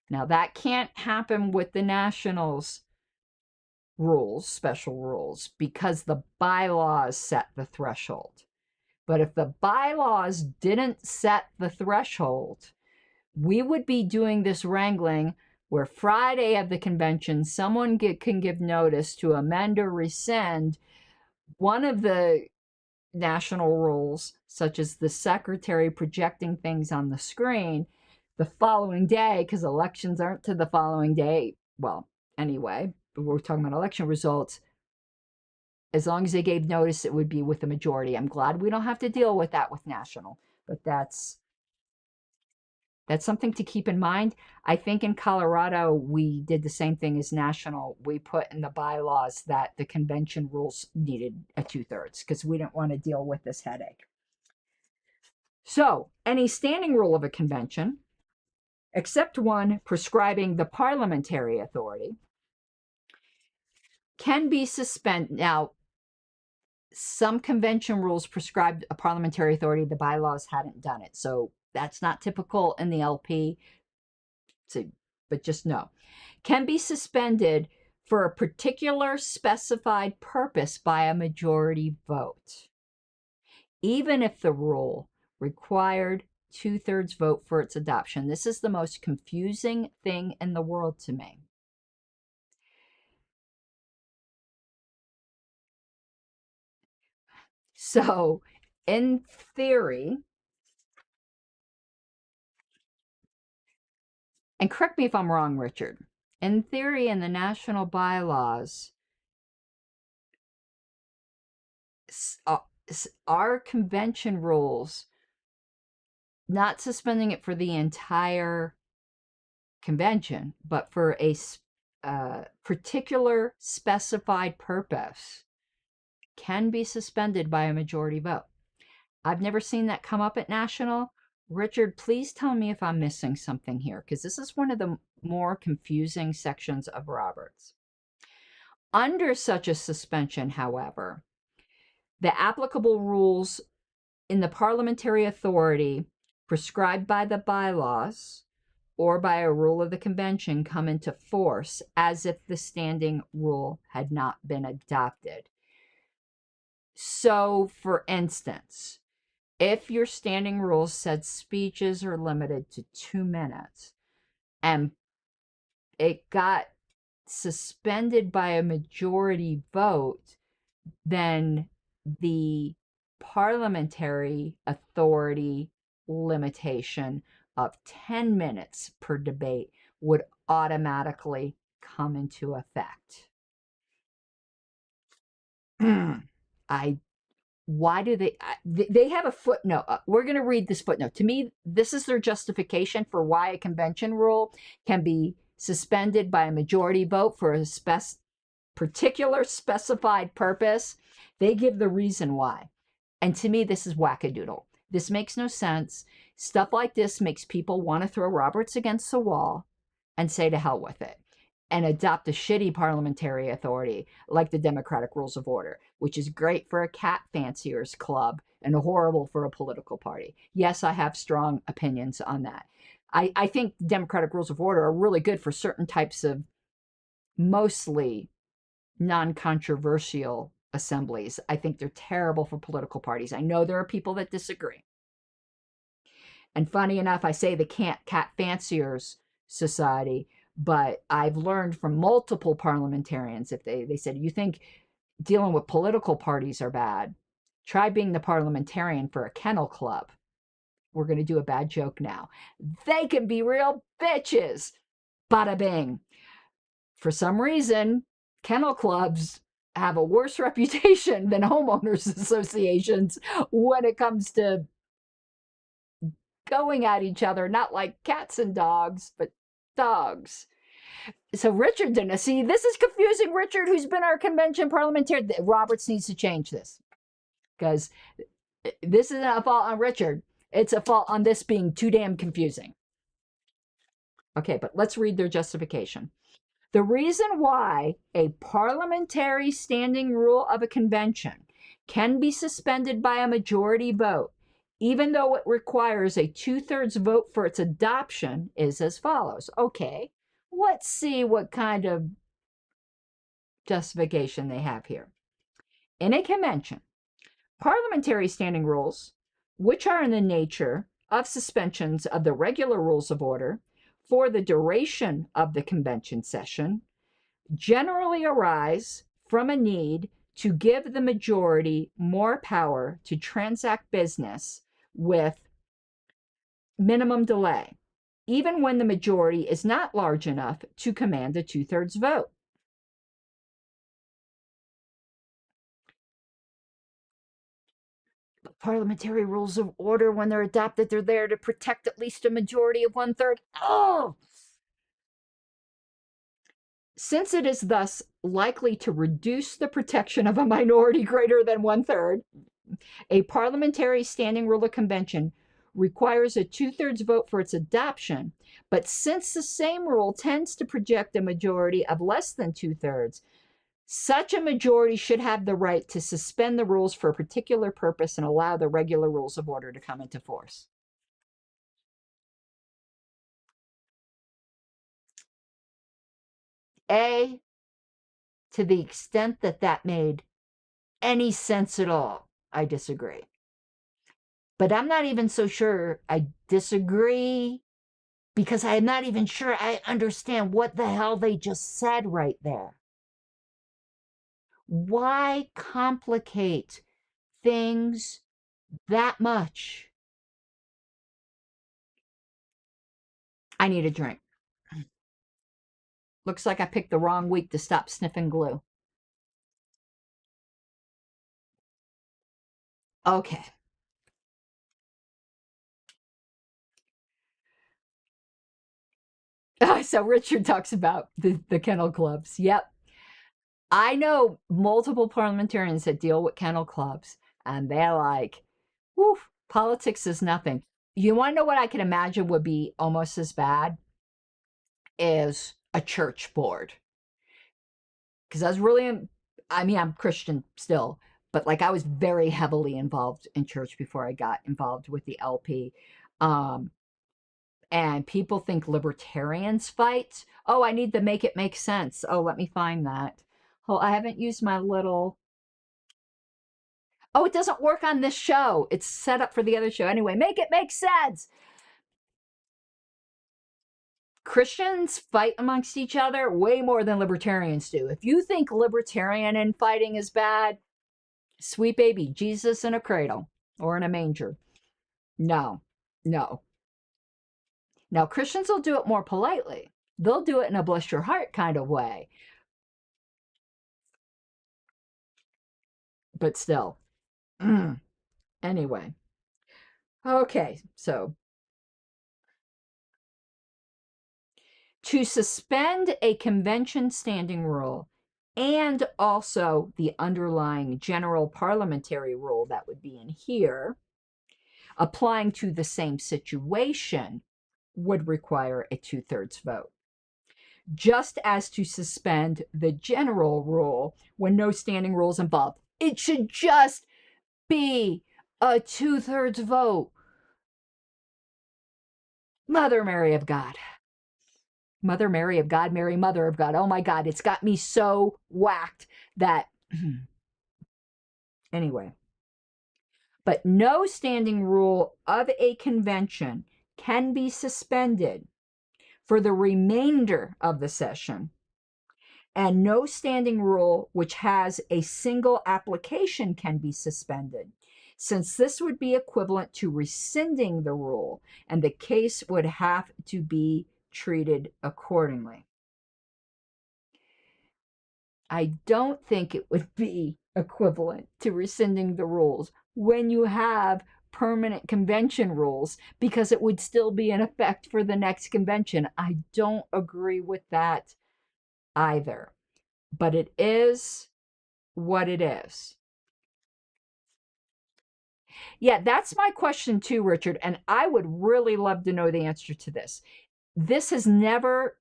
Now, that can't happen with the Nationals rules, special rules, because the bylaws set the threshold. But if the bylaws didn't set the threshold, we would be doing this wrangling where Friday of the convention, someone can give notice to amend or rescind one of the national rules, such as the secretary projecting things on the screen the following day, because elections aren't to the following day. Well, anyway, but we're talking about election results. As long as they gave notice, it would be with a majority. I'm glad we don't have to deal with that with national, but that's something to keep in mind. I think in Colorado, we did the same thing as national. We put in the bylaws that the convention rules needed a 2/3 because we didn't want to deal with this headache. So, any standing rule of a convention, except one prescribing the parliamentary authority, can be suspended. Now, some convention rules prescribed a parliamentary authority. The bylaws hadn't done it. So that's not typical in the LP. So, but just know, can be suspended for a particular specified purpose by a majority vote, even if the rule required 2/3 vote for its adoption. This is the most confusing thing in the world to me. So, in theory, and correct me if I'm wrong, Richard, in theory, in the national bylaws, our convention rules, not suspending it for the entire convention, but for a particular specified purpose, can be suspended by a majority vote. I've never seen that come up at national. Richard, please tell me if I'm missing something here, because this is one of the more confusing sections of Roberts. Under such a suspension, however, the applicable rules in the parliamentary authority prescribed by the bylaws or by a rule of the convention come into force as if the standing rule had not been adopted. So, for instance, if your standing rules said speeches are limited to 2 minutes and it got suspended by a majority vote, then the parliamentary authority limitation of 10 minutes per debate would automatically come into effect. Why do they have a footnote? We're going to read this footnote. To me, this is their justification for why a convention rule can be suspended by a majority vote for a particular specified purpose. They give the reason why. And to me, this is wackadoodle. This makes no sense. Stuff like this makes people want to throw Roberts against the wall and say to hell with it and adopt a shitty parliamentary authority like the Democratic Rules of Order, which is great for a cat fanciers club and horrible for a political party. Yes, I have strong opinions on that. I think Democratic Rules of Order are really good for certain types of mostly non-controversial assemblies. I think they're terrible for political parties. I know there are people that disagree. And funny enough, I say the cat fanciers society, but I've learned from multiple parliamentarians, if they said, you think dealing with political parties are bad, try being the parliamentarian for a kennel club. We're going to do a bad joke now. They can be real bitches. Bada bing. For some reason, kennel clubs have a worse reputation than homeowners associations when it comes to going at each other, not like cats and dogs, but dogs. So Richard didn't see. This is confusing. Richard, who's been our convention parliamentarian, Roberts needs to change this because this isn't a fault on Richard. It's a fault on this being too damn confusing. Okay, but let's read their justification. The reason why a parliamentary standing rule of a convention can be suspended by a majority vote, even though it requires a 2/3 vote for its adoption, is as follows. Okay, let's see what kind of justification they have here. In a convention, parliamentary standing rules, which are in the nature of suspensions of the regular rules of order for the duration of the convention session, generally arise from a need to give the majority more power to transact business with minimum delay, even when the majority is not large enough to command a 2/3 vote. But parliamentary rules of order, when they're adopted, they're there to protect at least a majority of 1/3. Oh! Since it is thus likely to reduce the protection of a minority greater than 1/3, a parliamentary standing rule of convention requires a 2/3 vote for its adoption, but since the same rule tends to project a majority of less than 2/3, such a majority should have the right to suspend the rules for a particular purpose and allow the regular rules of order to come into force. To the extent that that made any sense at all, I disagree. But I'm not even so sure I disagree because I'm not even sure I understand what the hell they just said right there. Why complicate things that much? I need a drink. Looks like I picked the wrong week to stop sniffing glue. Okay. So Richard talks about the kennel clubs. Yep. I know multiple parliamentarians that deal with kennel clubs, and they're like, woof, politics is nothing. You want to know what I can imagine would be almost as bad? Is a church board. Because I was really, I'm Christian still, but like I was very heavily involved in church before I got involved with the LP. And people think libertarians fight. Oh, I need to make it make sense. Oh, let me find that. Oh, I haven't used my little. Oh, it doesn't work on this show. It's set up for the other show. Anyway, make it make sense. Christians fight amongst each other way more than libertarians do. If you think libertarian infighting is bad, sweet baby, Jesus in a cradle or in a manger. No. Now, Christians will do it more politely. They'll do it in a bless your heart kind of way. But still. Anyway. Okay, so to suspend a convention standing rule and also the underlying general parliamentary rule that would be in here, applying to the same situation, would require a 2/3 vote. Just as to suspend the general rule when no standing rule is involved, it should just be a 2/3 vote. Mother Mary of God. Mother Mary of God, Mary Mother of God. Oh my God, it's got me so whacked that. Anyway. But no standing rule of a convention can be suspended for the remainder of the session, and no standing rule which has a single application can be suspended, since this would be equivalent to rescinding the rule, and the case would have to be treated accordingly. I don't think it would be equivalent to rescinding the rules when you have permanent convention rules, because it would still be in effect for the next convention. I don't agree with that either, but it is what it is. Yeah, that's my question too, Richard, and I would really love to know the answer to this. This has never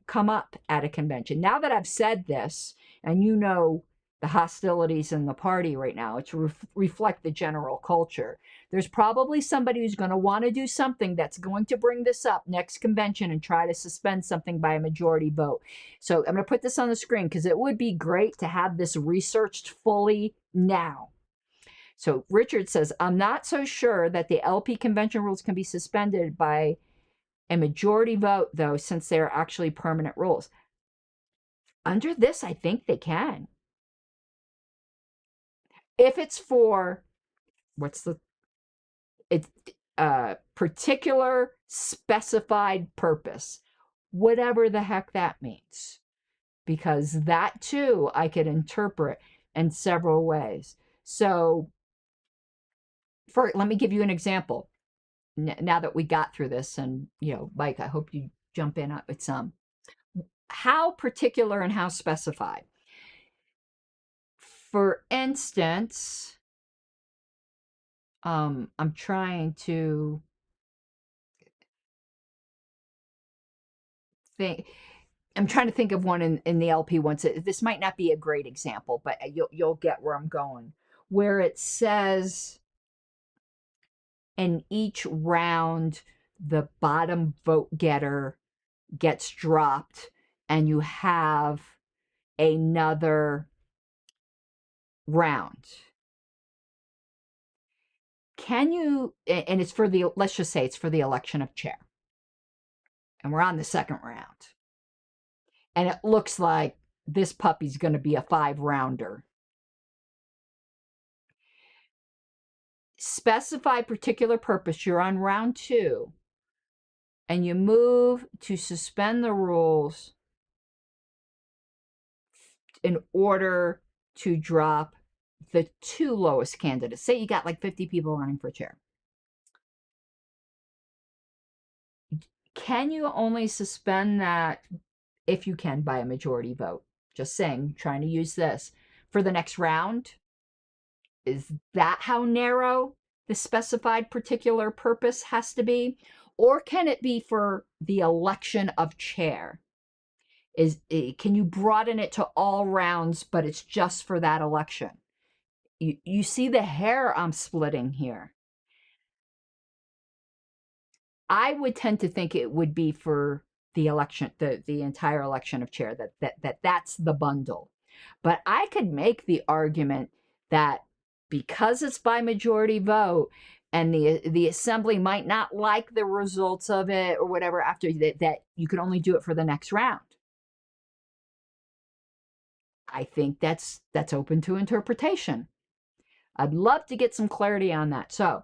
come up at a convention. Now that I've said this, and you know the hostilities in the party right now, it's reflect the general culture. There's probably somebody who's going to want to do something that's going to bring this up next convention and try to suspend something by a majority vote. So I'm going to put this on the screen because it would be great to have this researched fully now. So Richard says, I'm not so sure that the LP convention rules can be suspended by a majority vote, though, since they are actually permanent rules. Under this, I think they can. If it's for, particular specified purpose, whatever the heck that means. Because that, too, I could interpret in several ways. So, let me give you an example. Now that we got through this, and, Mike, I hope you jump in with some. How particular and how specified? For instance, I'm trying to think. I'm trying to think of one in the LP once. This might not be a great example, but you'll get where I'm going. Where it says in each round, the bottom vote getter gets dropped, and you have another round. Can you, and it's for the, let's just say it's for the election of chair. And we're on the second round. And it looks like this puppy's going to be a 5-rounder. Specify particular purpose. You're on round 2. And you move to suspend the rules in order to drop the 2 lowest candidates. Say you got like 50 people running for chair. Can you only suspend that, if you can, by a majority vote? Just saying, trying to use this for the next round. Is that how narrow the specified particular purpose has to be? Or can it be for the election of chair? Can you broaden it to all rounds, but it's just for that election? You see the hair I'm splitting here. I would tend to think it would be for the election, the entire election of chair, that's the bundle. But I could make the argument that because it's by majority vote and the assembly might not like the results of it or whatever after that you can only do it for the next round. I think that's open to interpretation. I'd love to get some clarity on that. So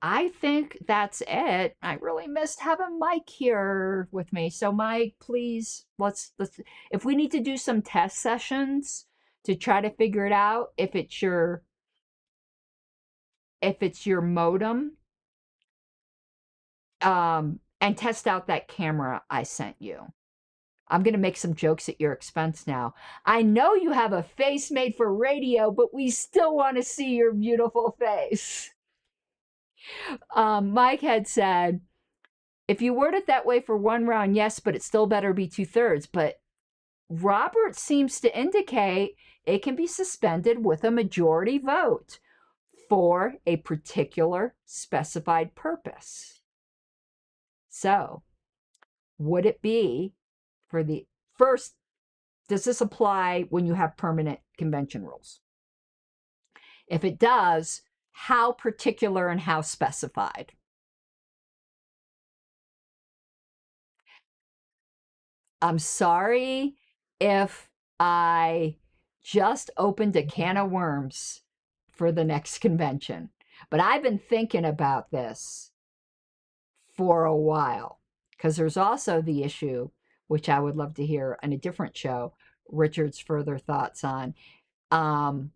I think that's it. I really missed having Mike here with me. So Mike, please let's if we need to do some test sessions to try to figure it out if it's your modem, and test out that camera I sent you. I'm going to make some jokes at your expense now. I know you have a face made for radio, but we still want to see your beautiful face. Mike had said, if you word it that way for one round, yes, but it still better be 2/3. But Robert seems to indicate it can be suspended with a majority vote for a particular specified purpose. So, would it be for the first, does this apply when you have permanent convention rules? If it does, how particular and how specified? I'm sorry if I just opened a can of worms for the next convention, but I've been thinking about this for a while because there's also the issue, which I would love to hear on a different show, Richard's further thoughts on. I'm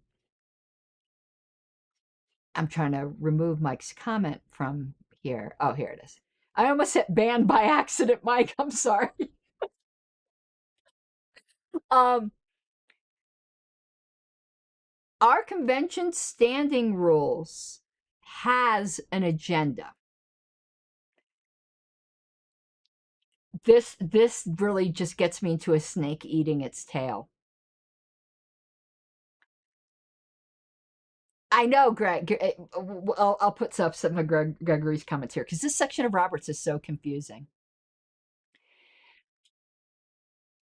trying to remove Mike's comment from here. Oh, here it is. I almost hit banned by accident, Mike. I'm sorry. um, our convention standing rules has an agenda. This really just gets me into a snake eating its tail. I know, Greg. I'll put up some of Gregory's comments here because this section of Roberts is so confusing.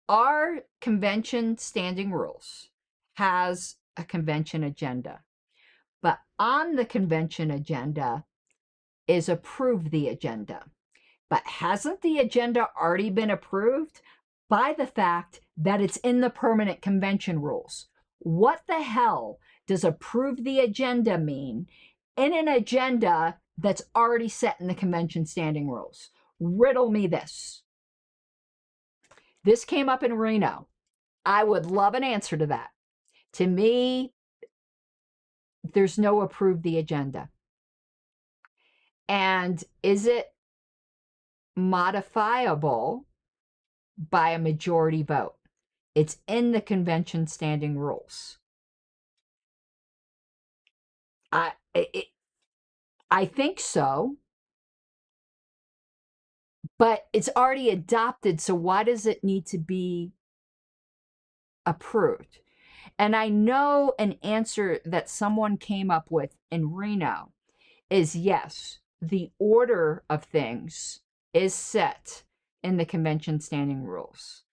Our convention standing rules has a convention agenda, but on the convention agenda is approve the agenda. But hasn't the agenda already been approved by the fact that it's in the permanent convention rules? What the hell does approve the agenda mean in an agenda that's already set in the convention standing rules? Riddle me this. This came up in Reno. I would love an answer to that. To me, there's no approve the agenda. And is it modifiable by a majority vote? It's in the convention standing rules. I think so, but it's already adopted, so why does it need to be approved? And I know an answer that someone came up with in Reno is yes, the order of things is set in the convention standing rules,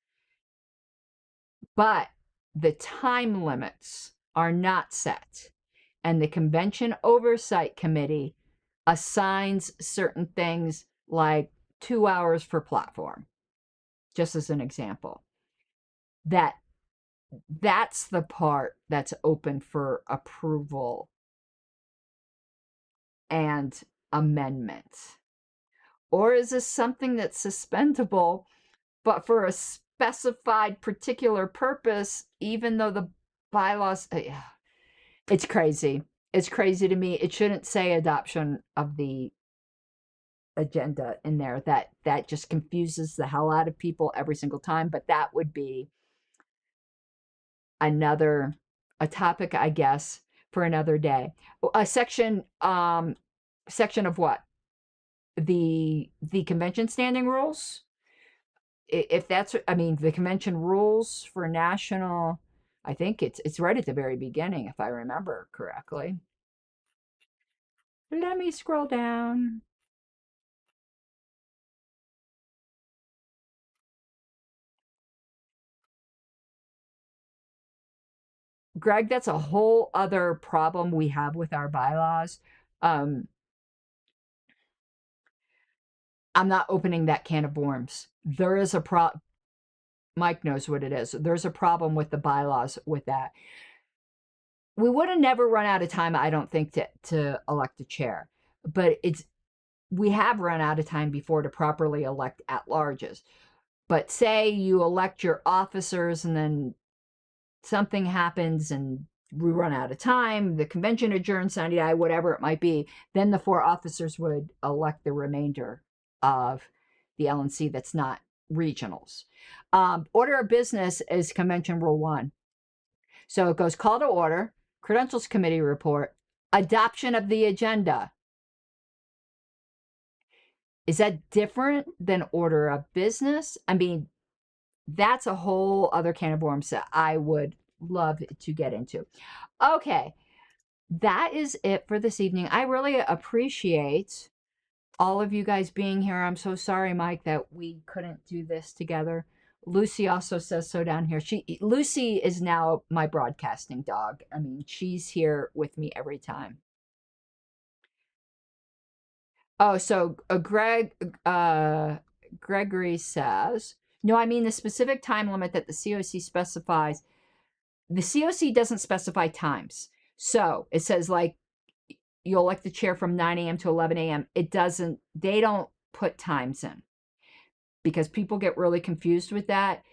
but the time limits are not set. And the Convention Oversight Committee assigns certain things like 2 hours per platform, just as an example. That's the part that's open for approval and amendment. Or is this something that's suspendable, but for a specified particular purpose, even though the bylaws... It's crazy. It's crazy to me. It shouldn't say adoption of the agenda in there. That just confuses the hell out of people every single time. But that would be a topic, I guess, for another day. A section of what? The convention standing rules. If that's, I mean, the convention rules for national. I think it's right at the very beginning, if I remember correctly. Let me scroll down. Greg, that's a whole other problem we have with our bylaws. I'm not opening that can of worms. There is a Mike knows what it is. There's a problem with the bylaws with that. We would have never run out of time, I don't think, to elect a chair. but we have run out of time before to properly elect at-larges. But say you elect your officers and then something happens and we run out of time, the convention adjourns, whatever it might be, then the 4 officers would elect the remainder of the LNC that's not regionals. Order of business is Convention Rule 1. So it goes call to order, Credentials Committee report, adoption of the agenda. Is that different than order of business? I mean, that's a whole other can of worms that I would love to get into. Okay, that is it for this evening. I really appreciate all of you guys being here. I'm so sorry, Mike, that we couldn't do this together. Lucy also says so down here. Lucy is now my broadcasting dog. I mean, she's here with me every time. Oh, so Gregory says, no, I mean the specific time limit that the COC specifies. The COC doesn't specify times. So it says like you elect the chair from 9 a.m. to 11 a.m. They don't put times in because people get really confused with that.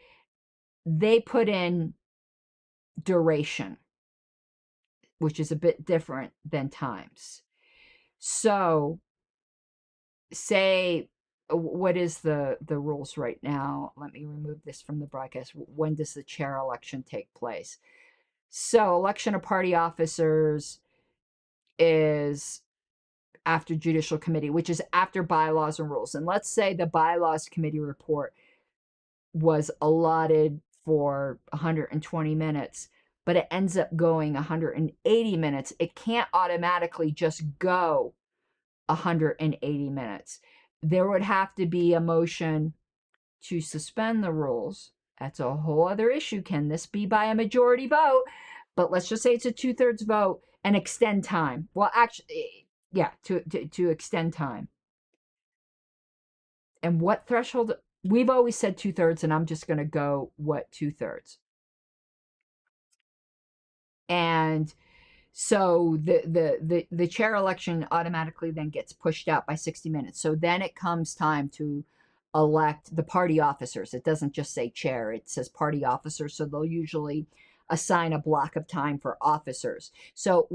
They put in duration, which is a bit different than times. So say, what is the rules right now? Let me remove this from the broadcast. When does the chair election take place? So election of party officers is after judicial committee, which is after bylaws and rules. And let's say the bylaws committee report was allotted for 120 minutes, but it ends up going 180 minutes. It can't automatically just go 180 minutes. There would have to be a motion to suspend the rules. That's a whole other issue. Can this be by a majority vote? But let's just say it's a 2/3 vote and extend time. Well, actually, yeah, to extend time. And what threshold? We've always said 2/3, and I'm just going to go what 2/3. And so the chair election automatically then gets pushed out by 60 minutes. So then it comes time to elect the party officers. It doesn't just say chair, it says party officers. So they'll usually assign a block of time for officers. So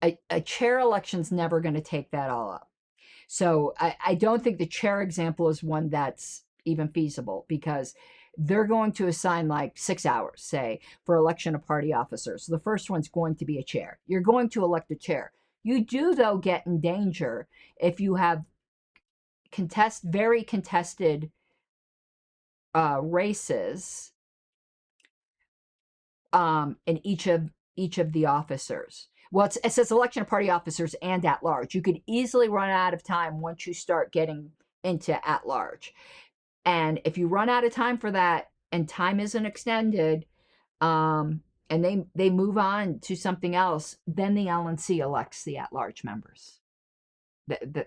a chair election's never going to take that all up. So I don't think the chair example is one that's even feasible because they're going to assign like 6 hours, say, for election of party officers. So the first one's going to be a chair. You're going to elect a chair. You do, though, get in danger if you have very contested races in each of the officers. Well, it says election of party officers and at large. You could easily run out of time once you start getting into at large. And if you run out of time for that and time isn't extended, and they move on to something else, then the LNC elects the at-large members.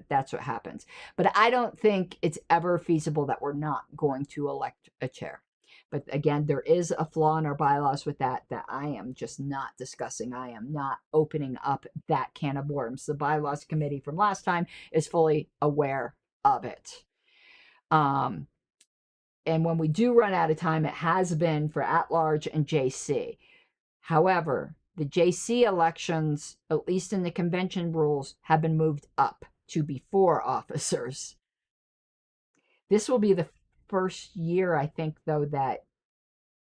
That's what happens. But I don't think it's ever feasible that we're not going to elect a chair. But again, there is a flaw in our bylaws with that I am just not discussing. I am not opening up that can of worms. The bylaws committee from last time is fully aware of it. And when we do run out of time, it has been for at-large and JC. However, the JC elections, at least in the convention rules, have been moved up to before officers. This will be the first year, I think, though, that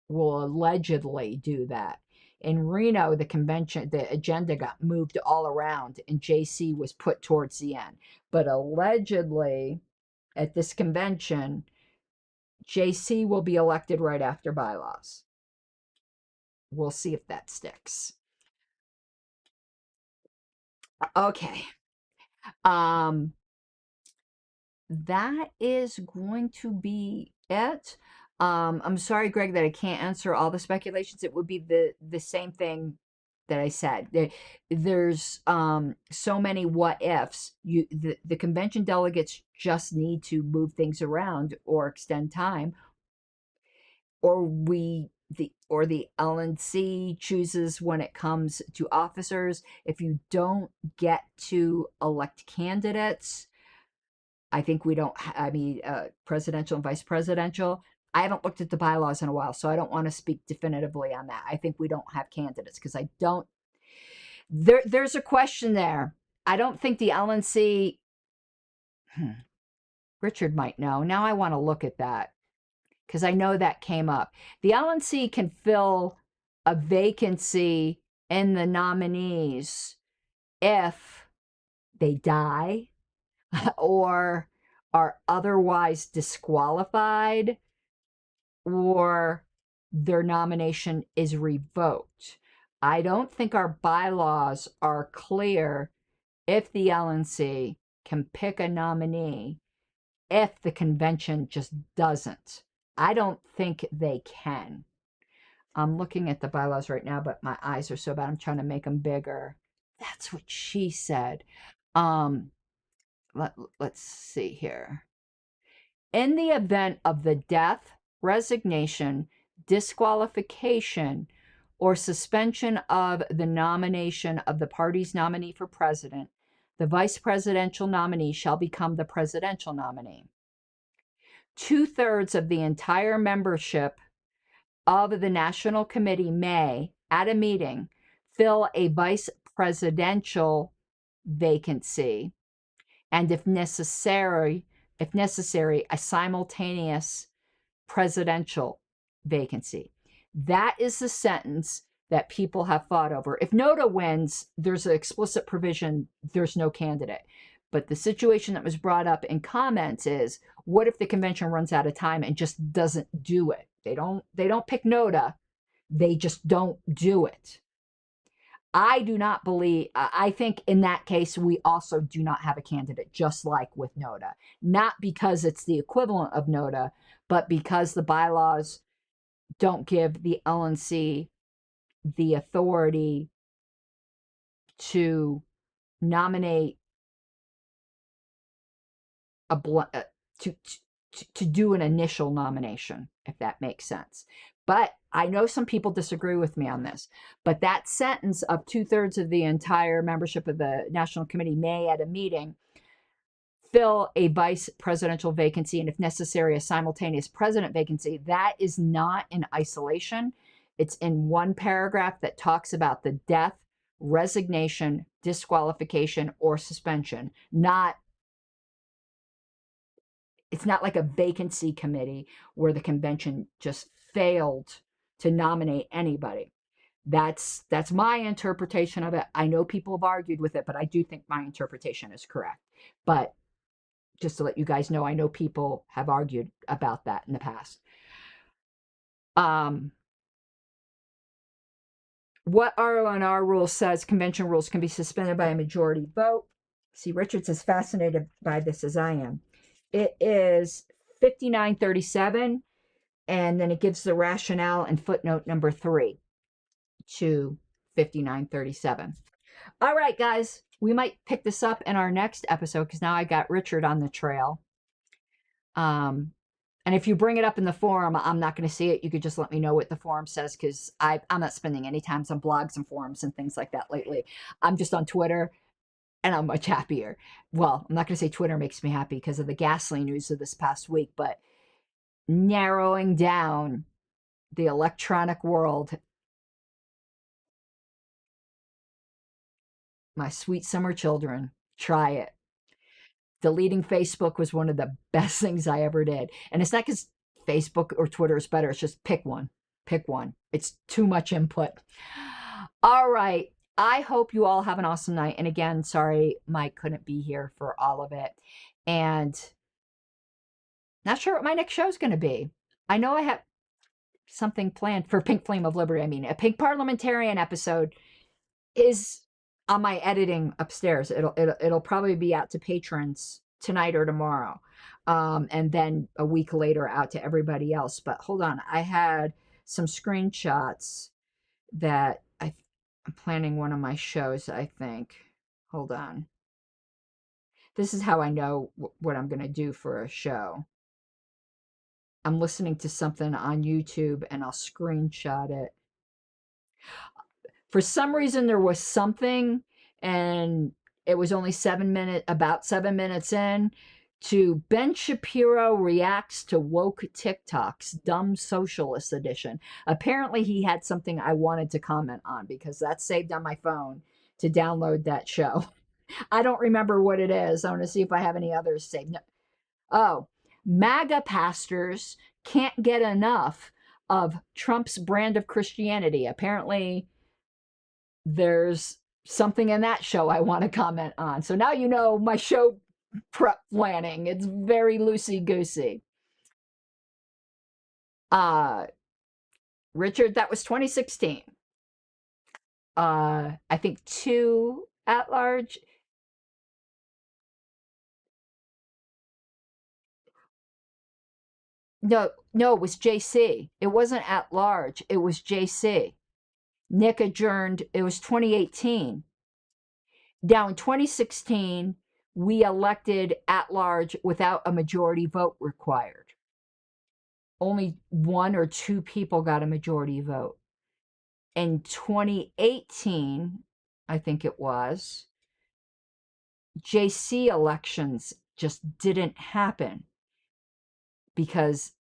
will allegedly do that. In Reno, the agenda got moved all around, and JC was put towards the end. But allegedly, at this convention, JC will be elected right after bylaws. We'll see if that sticks. Okay. That is going to be it. I'm sorry, Greg, that I can't answer all the speculations. It would be the same thing that I said. There's so many what ifs. The convention delegates just need to move things around or extend time, or we the LNC chooses when it comes to officers. If you don't get to elect candidates, I think we don't, presidential and vice presidential. I haven't looked at the bylaws in a while, so I don't want to speak definitively on that. I think we don't have candidates because I don't, there's a question there. I don't think the LNC, Richard might know. Now I want to look at that because I know that came up. The LNC can fill a vacancy in the nominees if they die or are otherwise disqualified or their nomination is revoked. I don't think our bylaws are clear if the LNC can pick a nominee if the convention just doesn't. I don't think they can. I'm looking at the bylaws right now, but my eyes are so bad. I'm trying to make them bigger. That's what she said. Let's see here. In the event of the death, resignation, disqualification, or suspension of the nomination of the party's nominee for president, the vice presidential nominee shall become the presidential nominee. 2/3 of the entire membership of the National Committee may, at a meeting, fill a vice presidential vacancy, and if necessary, a simultaneous presidential vacancy. That is the sentence that people have fought over. If NOTA wins, there's an explicit provision, there's no candidate. But the situation that was brought up in comments is, what if the convention runs out of time and just doesn't do it? They don't pick NOTA, they just don't do it. I do not believe, I think in that case, we also do not have a candidate, just like with NOTA. Not because it's the equivalent of NOTA, but because the bylaws don't give the LNC the authority to nominate to do an initial nomination, if that makes sense. But I know some people disagree with me on this, but that sentence of 2/3 of the entire membership of the National Committee may, at a meeting, fill a vice presidential vacancy, and if necessary, a simultaneous president vacancy, that is not in isolation. It's in one paragraph that talks about the death, resignation, disqualification, or suspension. It's not like a vacancy committee where the convention just failed to nominate anybody. That's my interpretation of it. I know people have argued with it, but I do think my interpretation is correct. But just to let you guys know, I know people have argued about that in the past. What RONR rule says convention rules can be suspended by a majority vote. See, Richard's as fascinated by this as I am. It is 5937, and then it gives the rationale in footnote number 3 to 5937. All right, guys, we might pick this up in our next episode because now I got Richard on the trail. And if you bring it up in the forum, I'm not going to see it. You could just let me know what the forum says because I'm not spending any time on blogs and forums and things like that lately. I'm just on Twitter, and I'm much happier. Well, I'm not going to say Twitter makes me happy because of the ghastly news of this past week, but narrowing down the electronic world, my sweet summer children, try it. Deleting Facebook was one of the best things I ever did. And it's not because Facebook or Twitter is better. It's just pick one. Pick one. It's too much input. All right. I hope you all have an awesome night. And again, sorry Mike couldn't be here for all of it. And not sure what my next show is going to be. I know I have something planned for Pink Flame of Liberty. I mean, a Pink Parliamentarian episode is on my editing upstairs. It'll probably be out to patrons tonight or tomorrow. And then a week later out to everybody else. But hold on. I had some screenshots that I'm planning one of my shows, I think. Hold on. This is how I know what I'm going to do for a show. I'm listening to something on YouTube and I'll screenshot it. For some reason, there was something, and it was only about 7 minutes in, to Ben Shapiro reacts to woke TikToks, dumb socialist edition. Apparently, he had something I wanted to comment on because that's saved on my phone to download that show. I don't remember what it is. I want to see if I have any others saved. No. Oh, MAGA pastors can't get enough of Trump's brand of Christianity. Apparently, there's something in that show I want to comment on. So now you know my show prep planning. It's very loosey-goosey. Richard, that was 2016. I think 2 at large. No, it was JC. It wasn't at large. It was JC. Nick adjourned. It was 2018. Now in 2016, we elected at large without a majority vote required. Only 1 or 2 people got a majority vote. In 2018, I think it was, JC elections just didn't happen because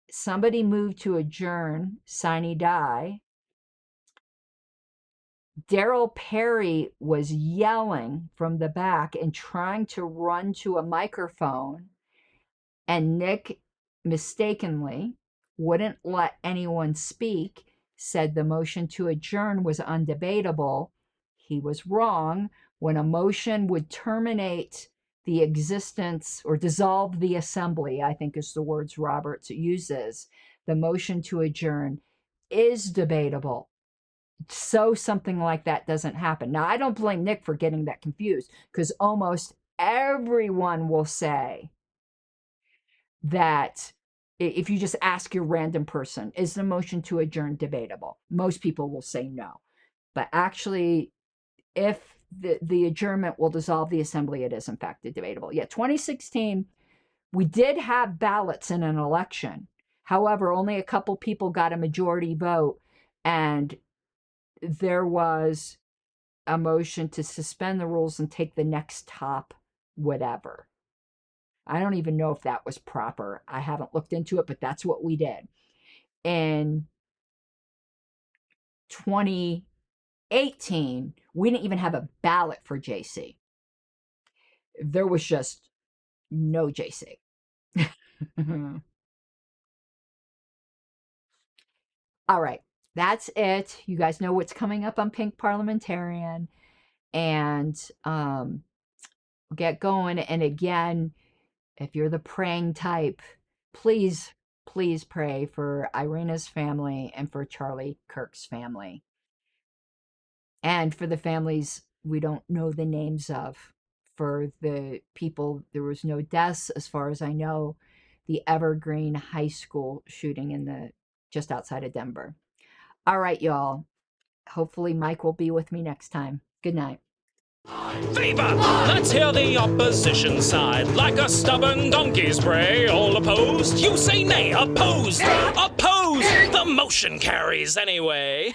somebody moved to adjourn, sine die. Daryl Perry was yelling from the back and trying to run to a microphone, and Nick mistakenly wouldn't let anyone speak, said the motion to adjourn was undebatable. He was wrong. When a motion would terminate the existence or dissolve the assembly, I think is the words Roberts uses, the motion to adjourn is debatable. So something like that doesn't happen. Now, I don't blame Nick for getting that confused because almost everyone will say that if you just ask your random person, is the motion to adjourn debatable? Most people will say no. But actually, if the adjournment will dissolve the assembly, it is in fact debatable. Yeah, 2016, we did have ballots in an election. However, only a couple people got a majority vote, and there was a motion to suspend the rules and take the next top whatever. I don't even know if that was proper. I haven't looked into it, but that's what we did. In 2018, we didn't even have a ballot for JC. There was just no JC. All right, that's it. You guys know what's coming up on Pink Parliamentarian, and we'll get going. And again, if you're the praying type, please pray for Irina's family and for Charlie Kirk's family. And for the families we don't know the names of. For the people, there was no deaths as far as I know. The Evergreen High School shooting in just outside of Denver. All right, y'all. Hopefully Mike will be with me next time. Good night. Favor! Let's hear the opposition side. Like a stubborn donkey's bray, all opposed? You say nay, opposed! Opposed! The motion carries anyway.